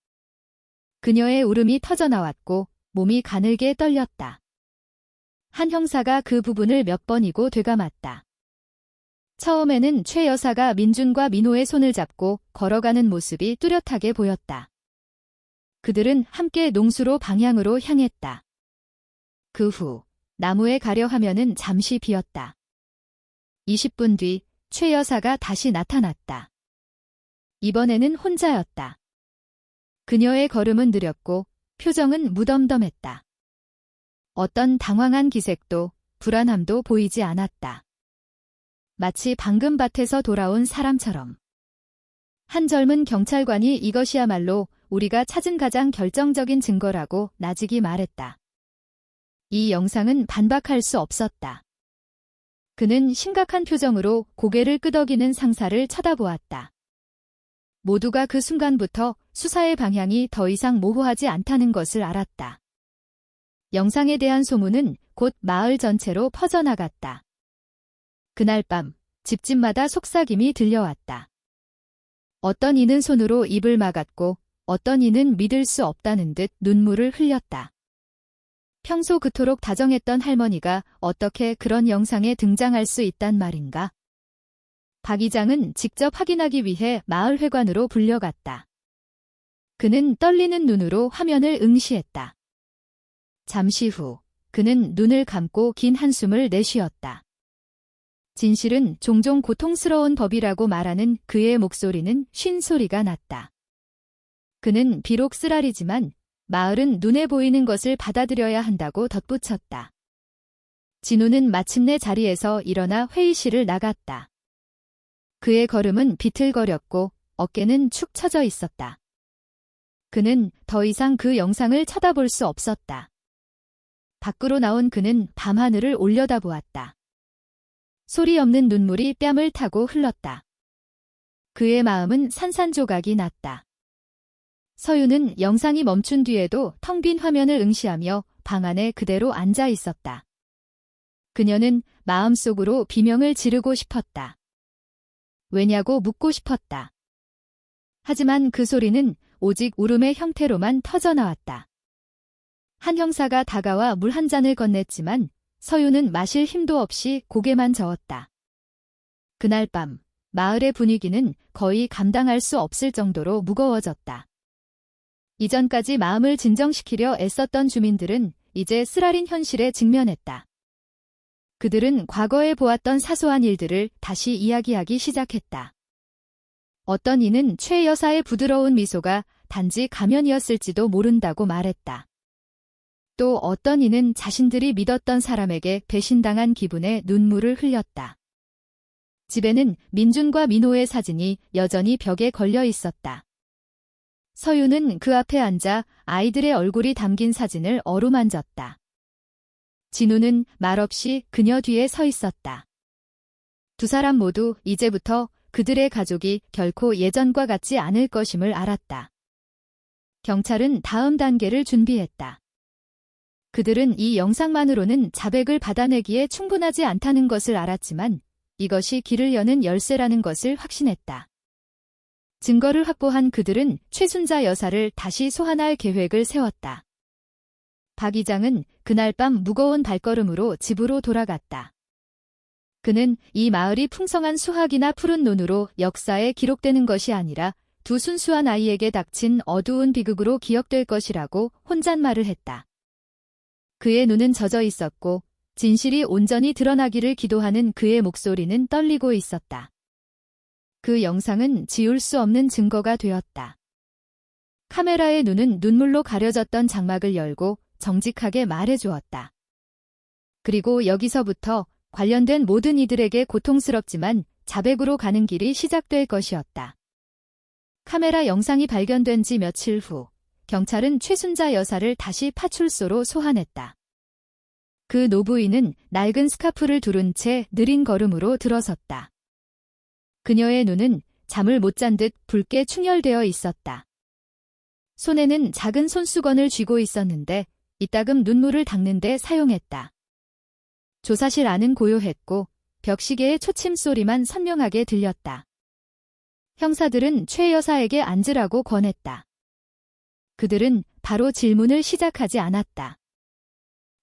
그녀의 울음이 터져나왔고 몸이 가늘게 떨렸다. 한 형사가 그 부분을 몇 번이고 되감았다. 처음에는 최 여사가 민준과 민호의 손을 잡고 걸어가는 모습이 뚜렷하게 보였다. 그들은 함께 농수로 방향으로 향했다. 그 후 나무에 가려 하면은 잠시 비었다. 20분 뒤 최 여사가 다시 나타났다. 이번에는 혼자였다. 그녀의 걸음은 느렸고 표정은 무덤덤했다. 어떤 당황한 기색도 불안함도 보이지 않았다. 마치 방금 밭에서 돌아온 사람처럼. 한 젊은 경찰관이 이것이야말로 우리가 찾은 가장 결정적인 증거라고 나직이 말했다. 이 영상은 반박할 수 없었다. 그는 심각한 표정으로 고개를 끄덕이는 상사를 쳐다보았다. 모두가 그 순간부터 수사의 방향이 더 이상 모호하지 않다는 것을 알았다. 영상에 대한 소문은 곧 마을 전체로 퍼져나갔다. 그날 밤 집집마다 속삭임이 들려왔다. 어떤 이는 손으로 입을 막았고 어떤 이는 믿을 수 없다는 듯 눈물을 흘렸다. 평소 그토록 다정했던 할머니가 어떻게 그런 영상에 등장할 수 있단 말인가? 박 이장은 직접 확인하기 위해 마을 회관으로 불려갔다. 그는 떨리는 눈으로 화면을 응시했다. 잠시 후 그는 눈을 감고 긴 한숨을 내쉬었다. 진실은 종종 고통스러운 법이라고 말하는 그의 목소리는 쉰 소리가 났다. 그는 비록 쓰라리지만 마을은 눈에 보이는 것을 받아들여야 한다고 덧붙였다. 진우는 마침내 자리에서 일어나 회의실을 나갔다. 그의 걸음은 비틀거렸고 어깨는 축 처져 있었다. 그는 더 이상 그 영상을 쳐다볼 수 없었다. 밖으로 나온 그는 밤하늘을 올려다보았다. 소리 없는 눈물이 뺨을 타고 흘렀다. 그의 마음은 산산조각이 났다. 서유는 영상이 멈춘 뒤에도 텅 빈 화면을 응시하며 방 안에 그대로 앉아 있었다. 그녀는 마음속으로 비명을 지르고 싶었다. 왜냐고 묻고 싶었다. 하지만 그 소리는 오직 울음의 형태로만 터져나왔다. 한 형사가 다가와 물 한 잔을 건넸지만 서유는 마실 힘도 없이 고개만 저었다. 그날 밤 마을의 분위기는 거의 감당할 수 없을 정도로 무거워졌다. 이전까지 마음을 진정시키려 애썼던 주민들은 이제 쓰라린 현실에 직면했다. 그들은 과거에 보았던 사소한 일들을 다시 이야기하기 시작했다. 어떤 이는 최 여사의 부드러운 미소가 단지 가면이었을지도 모른다고 말했다. 또 어떤 이는 자신들이 믿었던 사람에게 배신당한 기분에 눈물을 흘렸다. 집에는 민준과 민호의 사진이 여전히 벽에 걸려 있었다. 서유는 그 앞에 앉아 아이들의 얼굴이 담긴 사진을 어루만졌다. 진우는 말없이 그녀 뒤에 서 있었다. 두 사람 모두 이제부터 그들의 가족이 결코 예전과 같지 않을 것임을 알았다. 경찰은 다음 단계를 준비했다. 그들은 이 영상만으로는 자백을 받아내기에 충분하지 않다는 것을 알았지만 이것이 길을 여는 열쇠라는 것을 확신했다. 증거를 확보한 그들은 최순자 여사를 다시 소환할 계획을 세웠다. 박 이장은 그날 밤 무거운 발걸음으로 집으로 돌아갔다. 그는 이 마을이 풍성한 수확이나 푸른 논으로 역사에 기록되는 것이 아니라 두 순수한 아이에게 닥친 어두운 비극으로 기억될 것이라고 혼잣말을 했다. 그의 눈은 젖어 있었고 진실이 온전히 드러나기를 기도하는 그의 목소리는 떨리고 있었다. 그 영상은 지울 수 없는 증거가 되었다. 카메라의 눈은 눈물로 가려졌던 장막을 열고 정직하게 말해주었다. 그리고 여기서부터 관련된 모든 이들에게 고통스럽지만 자백으로 가는 길이 시작될 것이었다. 카메라 영상이 발견된 지 며칠 후 경찰은 최순자 여사를 다시 파출소로 소환했다. 그 노부인은 낡은 스카프를 두른 채 느린 걸음으로 들어섰다. 그녀의 눈은 잠을 못 잔 듯 붉게 충혈되어 있었다. 손에는 작은 손수건을 쥐고 있었는데 이따금 눈물을 닦는 데 사용했다. 조사실 안은 고요했고 벽시계의 초침 소리만 선명하게 들렸다. 형사들은 최 여사에게 앉으라고 권했다. 그들은 바로 질문을 시작하지 않았다.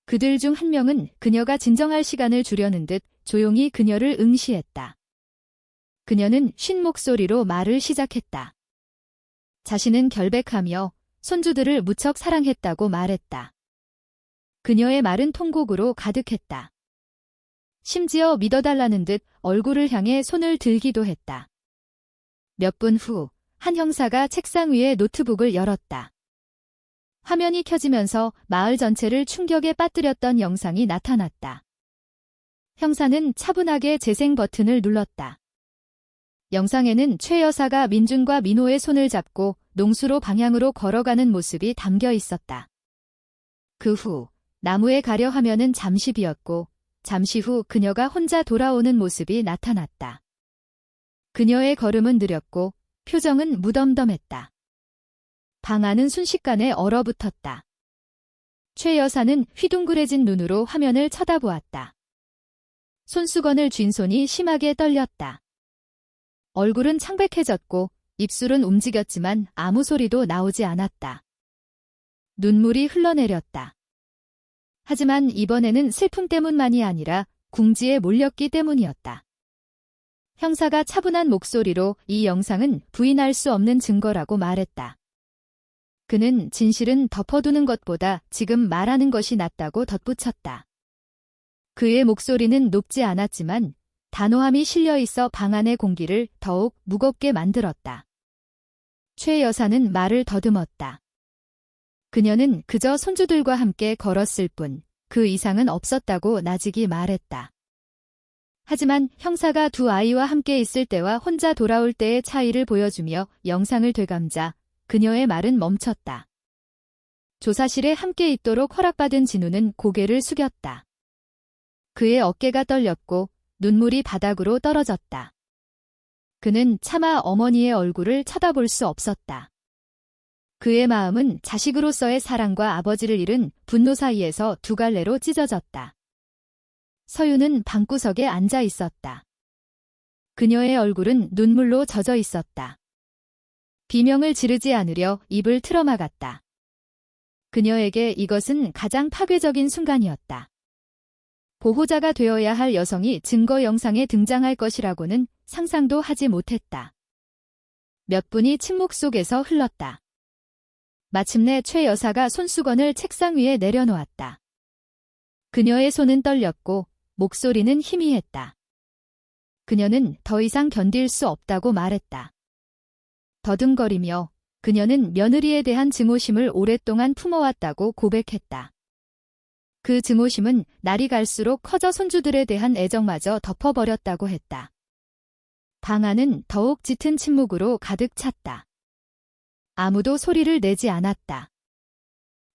그들 중 한 명은 그녀가 진정할 시간을 주려는 듯 조용히 그녀를 응시했다. 그녀는 쉰 목소리로 말을 시작했다. 자신은 결백하며 손주들을 무척 사랑했다고 말했다. 그녀의 말은 통곡으로 가득했다. 심지어 믿어달라는 듯 얼굴을 향해 손을 들기도 했다. 몇 분 후, 한 형사가 책상 위에 노트북을 열었다. 화면이 켜지면서 마을 전체를 충격에 빠뜨렸던 영상이 나타났다. 형사는 차분하게 재생 버튼을 눌렀다. 영상에는 최 여사가 민준과 민호의 손을 잡고 농수로 방향으로 걸어가는 모습이 담겨 있었다. 그 후 나무에 가려 화면은 잠시 비었고 잠시 후 그녀가 혼자 돌아오는 모습이 나타났다. 그녀의 걸음은 느렸고 표정은 무덤덤했다. 방 안은 순식간에 얼어붙었다. 최 여사는 휘둥그레진 눈으로 화면을 쳐다보았다. 손수건을 쥔 손이 심하게 떨렸다. 얼굴은 창백해졌고 입술은 움직였지만 아무 소리도 나오지 않았다. 눈물이 흘러내렸다. 하지만 이번에는 슬픔 때문만이 아니라 궁지에 몰렸기 때문이었다. 형사가 차분한 목소리로 이 영상은 부인할 수 없는 증거라고 말했다. 그는 진실은 덮어두는 것보다 지금 말하는 것이 낫다고 덧붙였다. 그의 목소리는 높지 않았지만 단호함이 실려 있어 방 안의 공기를 더욱 무겁게 만들었다. 최 여사는 말을 더듬었다. 그녀는 그저 손주들과 함께 걸었을 뿐 그 이상은 없었다고 나직이 말했다. 하지만 형사가 두 아이와 함께 있을 때와 혼자 돌아올 때의 차이를 보여주며 영상을 되감자 그녀의 말은 멈췄다. 조사실에 함께 있도록 허락받은 진우는 고개를 숙였다. 그의 어깨가 떨렸고 눈물이 바닥으로 떨어졌다. 그는 차마 어머니의 얼굴을 쳐다볼 수 없었다. 그의 마음은 자식으로서의 사랑과 아버지를 잃은 분노 사이에서 두 갈래로 찢어졌다. 서유는 방구석에 앉아 있었다. 그녀의 얼굴은 눈물로 젖어 있었다. 비명을 지르지 않으려 입을 틀어막았다. 그녀에게 이것은 가장 파괴적인 순간이었다. 보호자가 되어야 할 여성이 증거 영상에 등장할 것이라고는 상상도 하지 못했다. 몇 분이 침묵 속에서 흘렀다. 마침내 최 여사가 손수건을 책상 위에 내려놓았다. 그녀의 손은 떨렸고 목소리는 희미했다. 그녀는 더 이상 견딜 수 없다고 말했다. 더듬거리며 그녀는 며느리에 대한 증오심을 오랫동안 품어왔다고 고백했다. 그 증오심은 날이 갈수록 커져 손주들에 대한 애정마저 덮어버렸다고 했다. 방 안은 더욱 짙은 침묵으로 가득 찼다. 아무도 소리를 내지 않았다.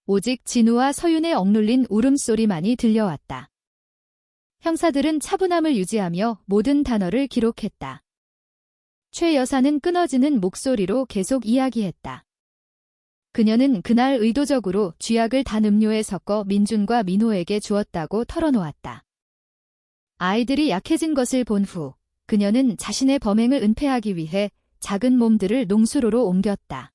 오직 진우와 서윤의 억눌린 울음소리만이 들려왔다. 형사들은 차분함을 유지하며 모든 단어를 기록했다. 최 여사는 끊어지는 목소리로 계속 이야기했다. 그녀는 그날 의도적으로 쥐약을 단 음료에 섞어 민준과 민호에게 주었다고 털어놓았다. 아이들이 약해진 것을 본 후 그녀는 자신의 범행을 은폐하기 위해 작은 몸들을 농수로로 옮겼다.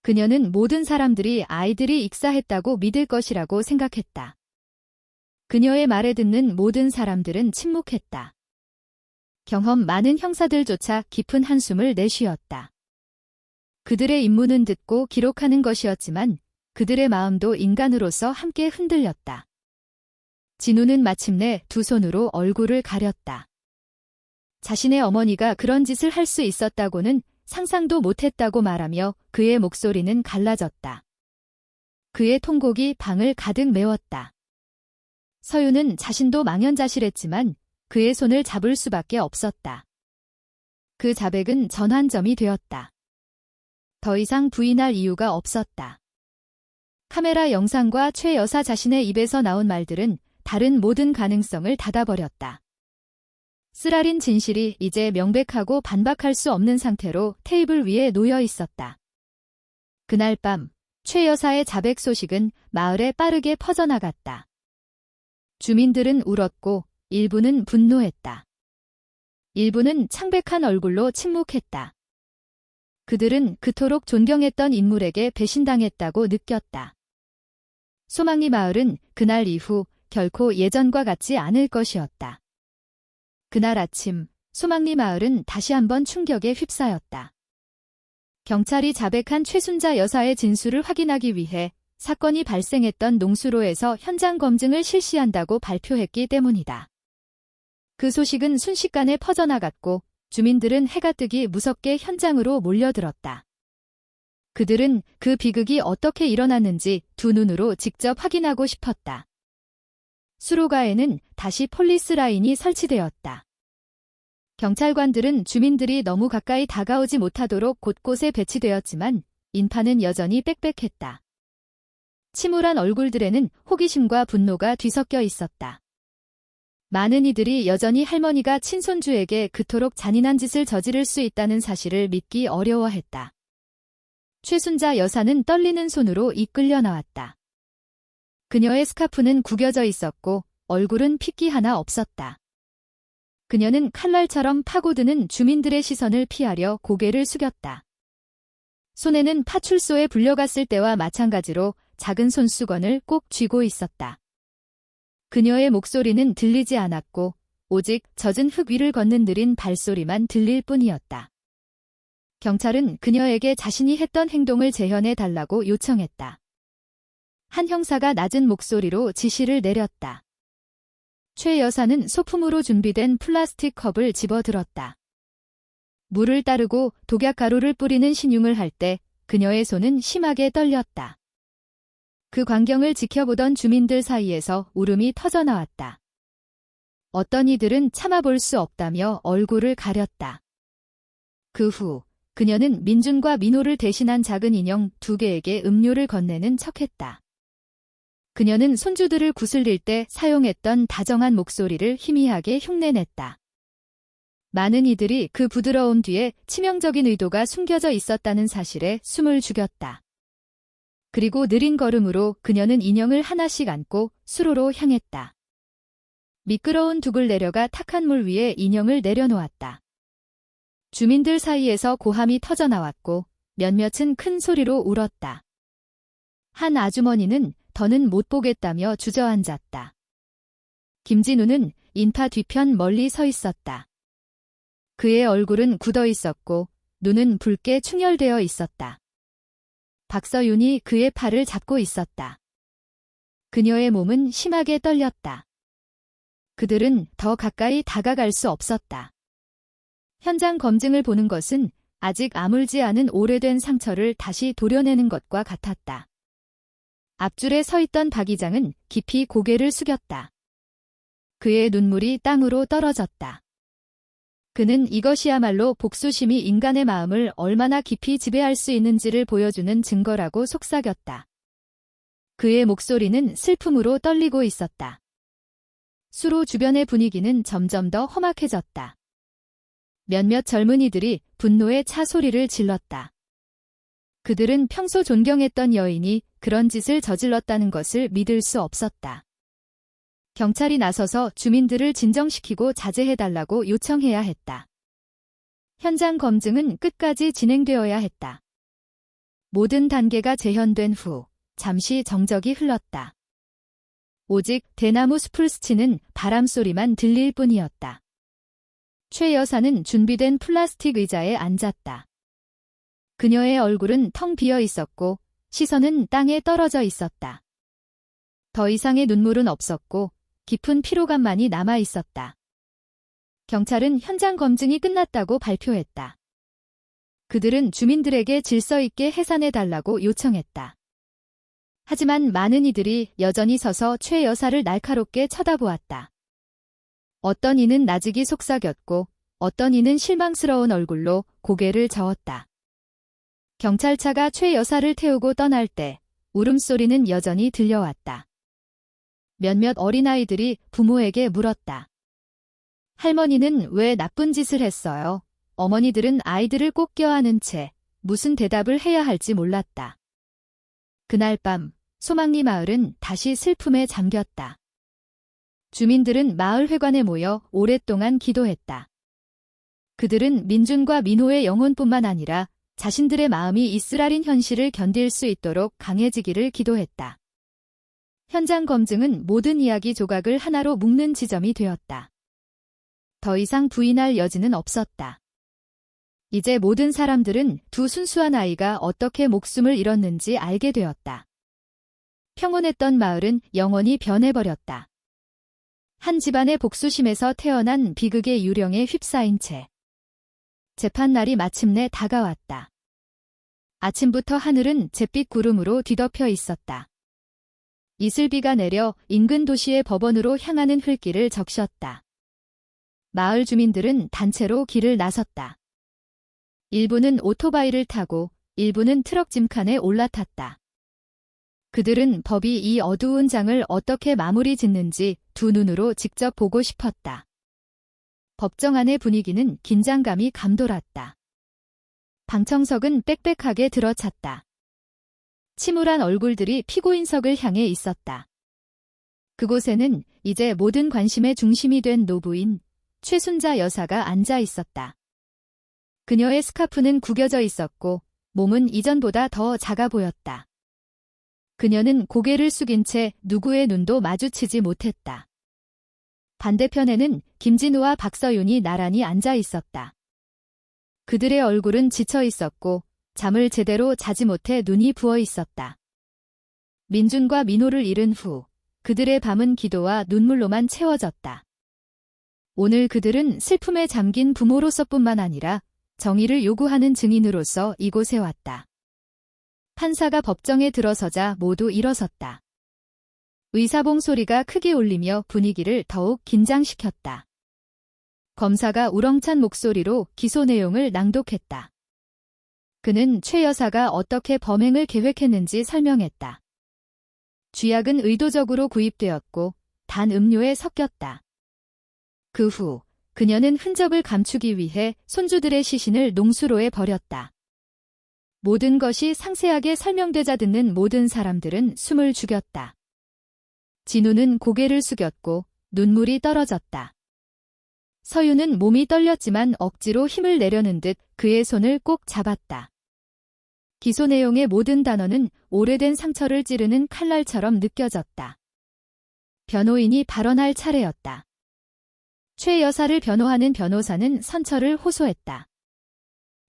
그녀는 모든 사람들이 아이들이 익사했다고 믿을 것이라고 생각했다. 그녀의 말에 듣는 모든 사람들은 침묵했다. 경험 많은 형사들조차 깊은 한숨을 내쉬었다. 그들의 임무는 듣고 기록하는 것이었지만 그들의 마음도 인간으로서 함께 흔들렸다. 진우는 마침내 두 손으로 얼굴을 가렸다. 자신의 어머니가 그런 짓을 할 수 있었다고는 상상도 못했다고 말하며 그의 목소리는 갈라졌다. 그의 통곡이 방을 가득 메웠다. 서유는 자신도 망연자실했지만 그의 손을 잡을 수밖에 없었다. 그 자백은 전환점이 되었다. 더 이상 부인할 이유가 없었다. 카메라 영상과 최 여사 자신의 입에서 나온 말들은 다른 모든 가능성을 닫아버렸다. 쓰라린 진실이 이제 명백하고 반박할 수 없는 상태로 테이블 위에 놓여 있었다. 그날 밤, 최 여사의 자백 소식은 마을에 빠르게 퍼져나갔다. 주민들은 울었고 일부는 분노했다. 일부는 창백한 얼굴로 침묵했다. 그들은 그토록 존경했던 인물에게 배신당했다고 느꼈다. 소망리 마을은 그날 이후 결코 예전과 같지 않을 것이었다. 그날 아침, 소망리 마을은 다시 한번 충격에 휩싸였다. 경찰이 자백한 최순자 여사의 진술을 확인하기 위해 사건이 발생했던 농수로에서 현장 검증을 실시한다고 발표했기 때문이다. 그 소식은 순식간에 퍼져나갔고 주민들은 해가 뜨기 무섭게 현장으로 몰려들었다. 그들은 그 비극이 어떻게 일어났는지 두 눈으로 직접 확인하고 싶었다. 수로가에는 다시 폴리스 라인이 설치되었다. 경찰관들은 주민들이 너무 가까이 다가오지 못하도록 곳곳에 배치되었지만 인파는 여전히 빽빽했다. 침울한 얼굴들에는 호기심과 분노가 뒤섞여 있었다. 많은 이들이 여전히 할머니가 친손주에게 그토록 잔인한 짓을 저지를 수 있다는 사실을 믿기 어려워했다. 최순자 여사는 떨리는 손으로 이끌려 나왔다. 그녀의 스카프는 구겨져 있었고 얼굴은 핏기 하나 없었다. 그녀는 칼날처럼 파고드는 주민들의 시선을 피하려 고개를 숙였다. 손에는 파출소에 불려갔을 때와 마찬가지로 작은 손수건을 꼭 쥐고 있었다. 그녀의 목소리는 들리지 않았고 오직 젖은 흙 위를 걷는 느린 발소리만 들릴 뿐이었다. 경찰은 그녀에게 자신이 했던 행동을 재현해 달라고 요청했다. 한 형사가 낮은 목소리로 지시를 내렸다. 최 여사는 소품으로 준비된 플라스틱 컵을 집어들었다. 물을 따르고 독약가루를 뿌리는 신용을 할 때 그녀의 손은 심하게 떨렸다. 그 광경을 지켜보던 주민들 사이에서 울음이 터져나왔다. 어떤 이들은 참아볼 수 없다며 얼굴을 가렸다. 그 후 그녀는 민준과 민호를 대신한 작은 인형 2개에게 음료를 건네는 척했다. 그녀는 손주들을 구슬릴 때 사용했던 다정한 목소리를 희미하게 흉내냈다. 많은 이들이 그 부드러움 뒤에 치명적인 의도가 숨겨져 있었다는 사실에 숨을 죽였다. 그리고 느린 걸음으로 그녀는 인형을 하나씩 안고 수로로 향했다. 미끄러운 둑을 내려가 탁한 물 위에 인형을 내려놓았다. 주민들 사이에서 고함이 터져나왔고 몇몇은 큰 소리로 울었다. 한 아주머니는 더는 못 보겠다며 주저앉았다. 김진우는 인파 뒤편 멀리 서 있었다. 그의 얼굴은 굳어 있었고 눈은 붉게 충혈되어 있었다. 박서윤이 그의 팔을 잡고 있었다. 그녀의 몸은 심하게 떨렸다. 그들은 더 가까이 다가갈 수 없었다. 현장 검증을 보는 것은 아직 아물지 않은 오래된 상처를 다시 도려내는 것과 같았다. 앞줄에 서 있던 박 이장은 깊이 고개를 숙였다. 그의 눈물이 땅으로 떨어졌다. 그는 이것이야말로 복수심이 인간의 마음을 얼마나 깊이 지배할 수 있는지를 보여주는 증거라고 속삭였다. 그의 목소리는 슬픔으로 떨리고 있었다. 수로 주변의 분위기는 점점 더 험악해졌다. 몇몇 젊은이들이 분노에 차 소리를 질렀다. 그들은 평소 존경했던 여인이 그런 짓을 저질렀다는 것을 믿을 수 없었다. 경찰이 나서서 주민들을 진정시키고 자제해달라고 요청해야 했다. 현장 검증은 끝까지 진행되어야 했다. 모든 단계가 재현된 후 잠시 정적이 흘렀다. 오직 대나무 숲을 스치는 바람소리만 들릴 뿐이었다. 최 여사는 준비된 플라스틱 의자에 앉았다. 그녀의 얼굴은 텅 비어 있었고 시선은 땅에 떨어져 있었다. 더 이상의 눈물은 없었고 깊은 피로감만이 남아 있었다. 경찰은 현장 검증이 끝났다고 발표했다. 그들은 주민들에게 질서 있게 해산해달라고 요청했다. 하지만 많은 이들이 여전히 서서 최 여사를 날카롭게 쳐다보았다. 어떤 이는 나직이 속삭였고 어떤 이는 실망스러운 얼굴로 고개를 저었다. 경찰차가 최 여사를 태우고 떠날 때 울음소리는 여전히 들려왔다. 몇몇 어린아이들이 부모에게 물었다. 할머니는 왜 나쁜 짓을 했어요? 어머니들은 아이들을 꼭 껴안은 채 무슨 대답을 해야 할지 몰랐다. 그날 밤 소망리 마을은 다시 슬픔에 잠겼다. 주민들은 마을 회관에 모여 오랫동안 기도했다. 그들은 민준과 민호의 영혼뿐만 아니라 자신들의 마음이 이스라린 현실을 견딜 수 있도록 강해지기를 기도했다. 현장 검증은 모든 이야기 조각을 하나로 묶는 지점이 되었다. 더 이상 부인할 여지는 없었다. 이제 모든 사람들은 두 순수한 아이가 어떻게 목숨을 잃었는지 알게 되었다. 평온했던 마을은 영원히 변해버렸다. 한 집안의 복수심에서 태어난 비극의 유령에 휩싸인 채 재판날이 마침내 다가왔다. 아침부터 하늘은 잿빛 구름으로 뒤덮여 있었다. 이슬비가 내려 인근 도시의 법원으로 향하는 흘길을 적셨다. 마을 주민들은 단체로 길을 나섰다. 일부는 오토바이를 타고 일부는 트럭 짐칸에 올라탔다. 그들은 법이 이 어두운 장을 어떻게 마무리 짓는지 두 눈으로 직접 보고 싶었다. 법정 안의 분위기는 긴장감이 감돌았다. 방청석은 빽빽하게 들어찼다. 침울한 얼굴들이 피고인석을 향해 있었다. 그곳에는 이제 모든 관심의 중심이 된 노부인 최순자 여사가 앉아 있었다. 그녀의 스카프는 구겨져 있었고 몸은 이전보다 더 작아 보였다. 그녀는 고개를 숙인 채 누구의 눈도 마주치지 못했다. 반대편에는 김진우와 박서윤이 나란히 앉아 있었다. 그들의 얼굴은 지쳐 있었고 잠을 제대로 자지 못해 눈이 부어 있었다. 민준과 민호를 잃은 후 그들의 밤은 기도와 눈물로만 채워졌다. 오늘 그들은 슬픔에 잠긴 부모로서뿐만 아니라 정의를 요구하는 증인으로서 이곳에 왔다. 판사가 법정에 들어서자 모두 일어섰다. 의사봉 소리가 크게 울리며 분위기를 더욱 긴장시켰다. 검사가 우렁찬 목소리로 기소 내용을 낭독했다. 그는 최 여사가 어떻게 범행을 계획했는지 설명했다. 쥐약은 의도적으로 구입되었고 단 음료에 섞였다. 그 후 그녀는 흔적을 감추기 위해 손주들의 시신을 농수로에 버렸다. 모든 것이 상세하게 설명되자 듣는 모든 사람들은 숨을 죽였다. 진우는 고개를 숙였고 눈물이 떨어졌다. 서유는 몸이 떨렸지만 억지로 힘을 내려는 듯 그의 손을 꼭 잡았다. 기소 내용의 모든 단어는 오래된 상처를 찌르는 칼날처럼 느껴졌다. 변호인이 발언할 차례였다. 최 여사를 변호하는 변호사는 선처를 호소했다.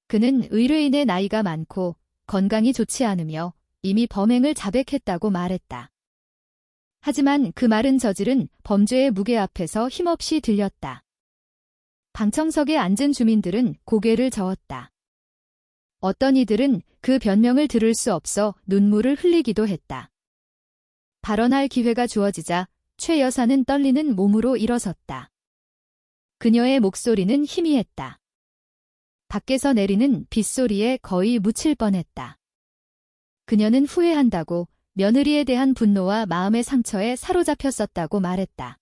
그는 의뢰인의 나이가 많고 건강이 좋지 않으며 이미 범행을 자백했다고 말했다. 하지만 그 말은 저지른 범죄의 무게 앞에서 힘없이 들렸다. 방청석에 앉은 주민들은 고개를 저었다. 어떤 이들은 그 변명을 들을 수 없어 눈물을 흘리기도 했다. 발언할 기회가 주어지자 최 여사는 떨리는 몸으로 일어섰다. 그녀의 목소리는 희미했다. 밖에서 내리는 빗소리에 거의 묻힐 뻔했다. 그녀는 후회한다고 며느리에 대한 분노와 마음의 상처에 사로잡혔었다고 말했다.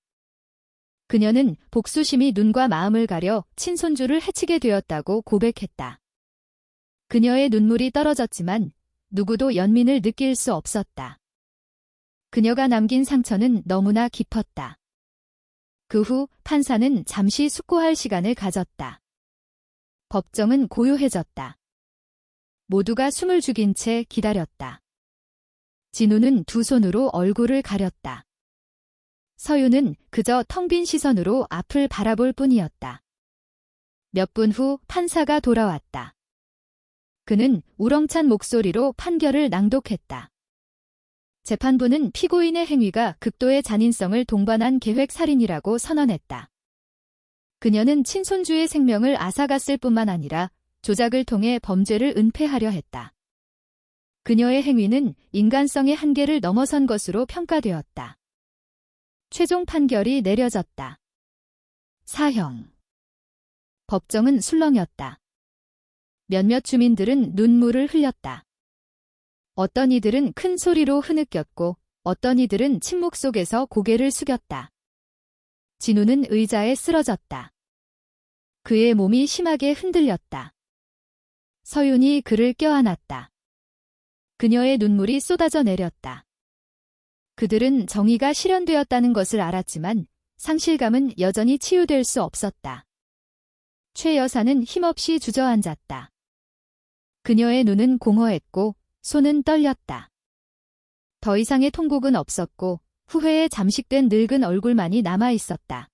그녀는 복수심이 눈과 마음을 가려 친손주를 해치게 되었다고 고백했다. 그녀의 눈물이 떨어졌지만 누구도 연민을 느낄 수 없었다. 그녀가 남긴 상처는 너무나 깊었다. 그 후 판사는 잠시 숙고할 시간을 가졌다. 법정은 고요해졌다. 모두가 숨을 죽인 채 기다렸다. 진우는 두 손으로 얼굴을 가렸다. 서유는 그저 텅 빈 시선으로 앞을 바라볼 뿐이었다. 몇 분 후 판사가 돌아왔다. 그는 우렁찬 목소리로 판결을 낭독했다. 재판부는 피고인의 행위가 극도의 잔인성을 동반한 계획살인이라고 선언했다. 그녀는 친손주의 생명을 앗아갔을 뿐만 아니라 조작을 통해 범죄를 은폐하려 했다. 그녀의 행위는 인간성의 한계를 넘어선 것으로 평가되었다. 최종 판결이 내려졌다. 사형. 법정은 술렁였다. 몇몇 주민들은 눈물을 흘렸다. 어떤 이들은 큰 소리로 흐느꼈고 어떤 이들은 침묵 속에서 고개를 숙였다. 진우는 의자에 쓰러졌다. 그의 몸이 심하게 흔들렸다. 서윤이 그를 껴안았다. 그녀의 눈물이 쏟아져 내렸다. 그들은 정의가 실현되었다는 것을 알았지만 상실감은 여전히 치유될 수 없었다. 최 여사는 힘없이 주저앉았다. 그녀의 눈은 공허했고 손은 떨렸다. 더 이상의 통곡은 없었고 후회에 잠식된 늙은 얼굴만이 남아 있었다.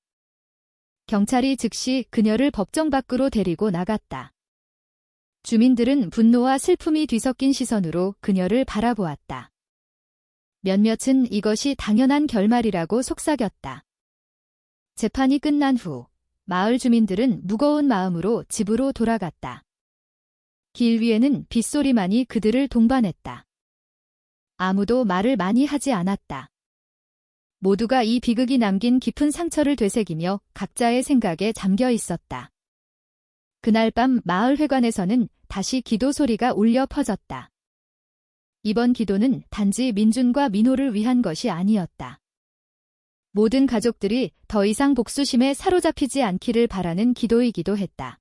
경찰이 즉시 그녀를 법정 밖으로 데리고 나갔다. 주민들은 분노와 슬픔이 뒤섞인 시선으로 그녀를 바라보았다. 몇몇은 이것이 당연한 결말이라고 속삭였다. 재판이 끝난 후 마을 주민들은 무거운 마음으로 집으로 돌아갔다. 길 위에는 빗소리만이 그들을 동반했다. 아무도 말을 많이 하지 않았다. 모두가 이 비극이 남긴 깊은 상처를 되새기며 각자의 생각에 잠겨 있었다. 그날 밤 마을 회관에서는 다시 기도 소리가 울려 퍼졌다. 이번 기도는 단지 민준과 민호를 위한 것이 아니었다. 모든 가족들이 더 이상 복수심에 사로잡히지 않기를 바라는 기도이기도 했다.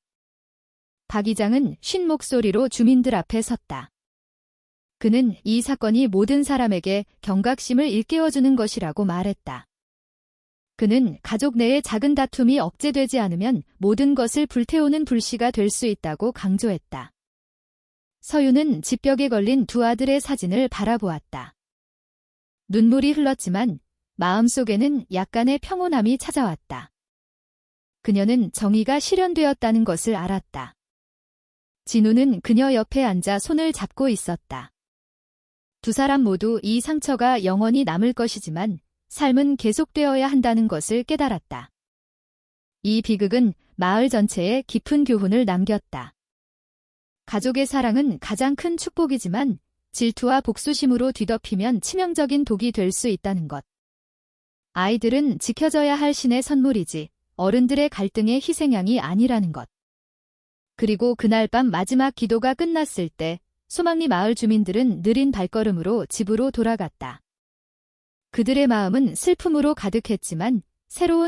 박 이장은 쉰 목소리로 주민들 앞에 섰다. 그는 이 사건이 모든 사람에게 경각심을 일깨워주는 것이라고 말했다. 그는 가족 내의 작은 다툼이 억제되지 않으면 모든 것을 불태우는 불씨가 될 수 있다고 강조했다. 서유는 집벽에 걸린 두 아들의 사진을 바라보았다. 눈물이 흘렀지만 마음속에는 약간의 평온함이 찾아왔다. 그녀는 정의가 실현되었다는 것을 알았다. 진우는 그녀 옆에 앉아 손을 잡고 있었다. 두 사람 모두 이 상처가 영원히 남을 것이지만 삶은 계속되어야 한다는 것을 깨달았다. 이 비극은 마을 전체에 깊은 교훈을 남겼다. 가족의 사랑은 가장 큰 축복이지만 질투와 복수심으로 뒤덮이면 치명적인 독이 될 수 있다는 것. 아이들은 지켜져야 할 신의 선물이지 어른들의 갈등의 희생양이 아니라는 것. 그리고 그날 밤 마지막 기도가 끝났을 때 소망리 마을 주민들은 느린 발걸음으로 집으로 돌아갔다. 그들의 마음은 슬픔으로 가득했지만 새로운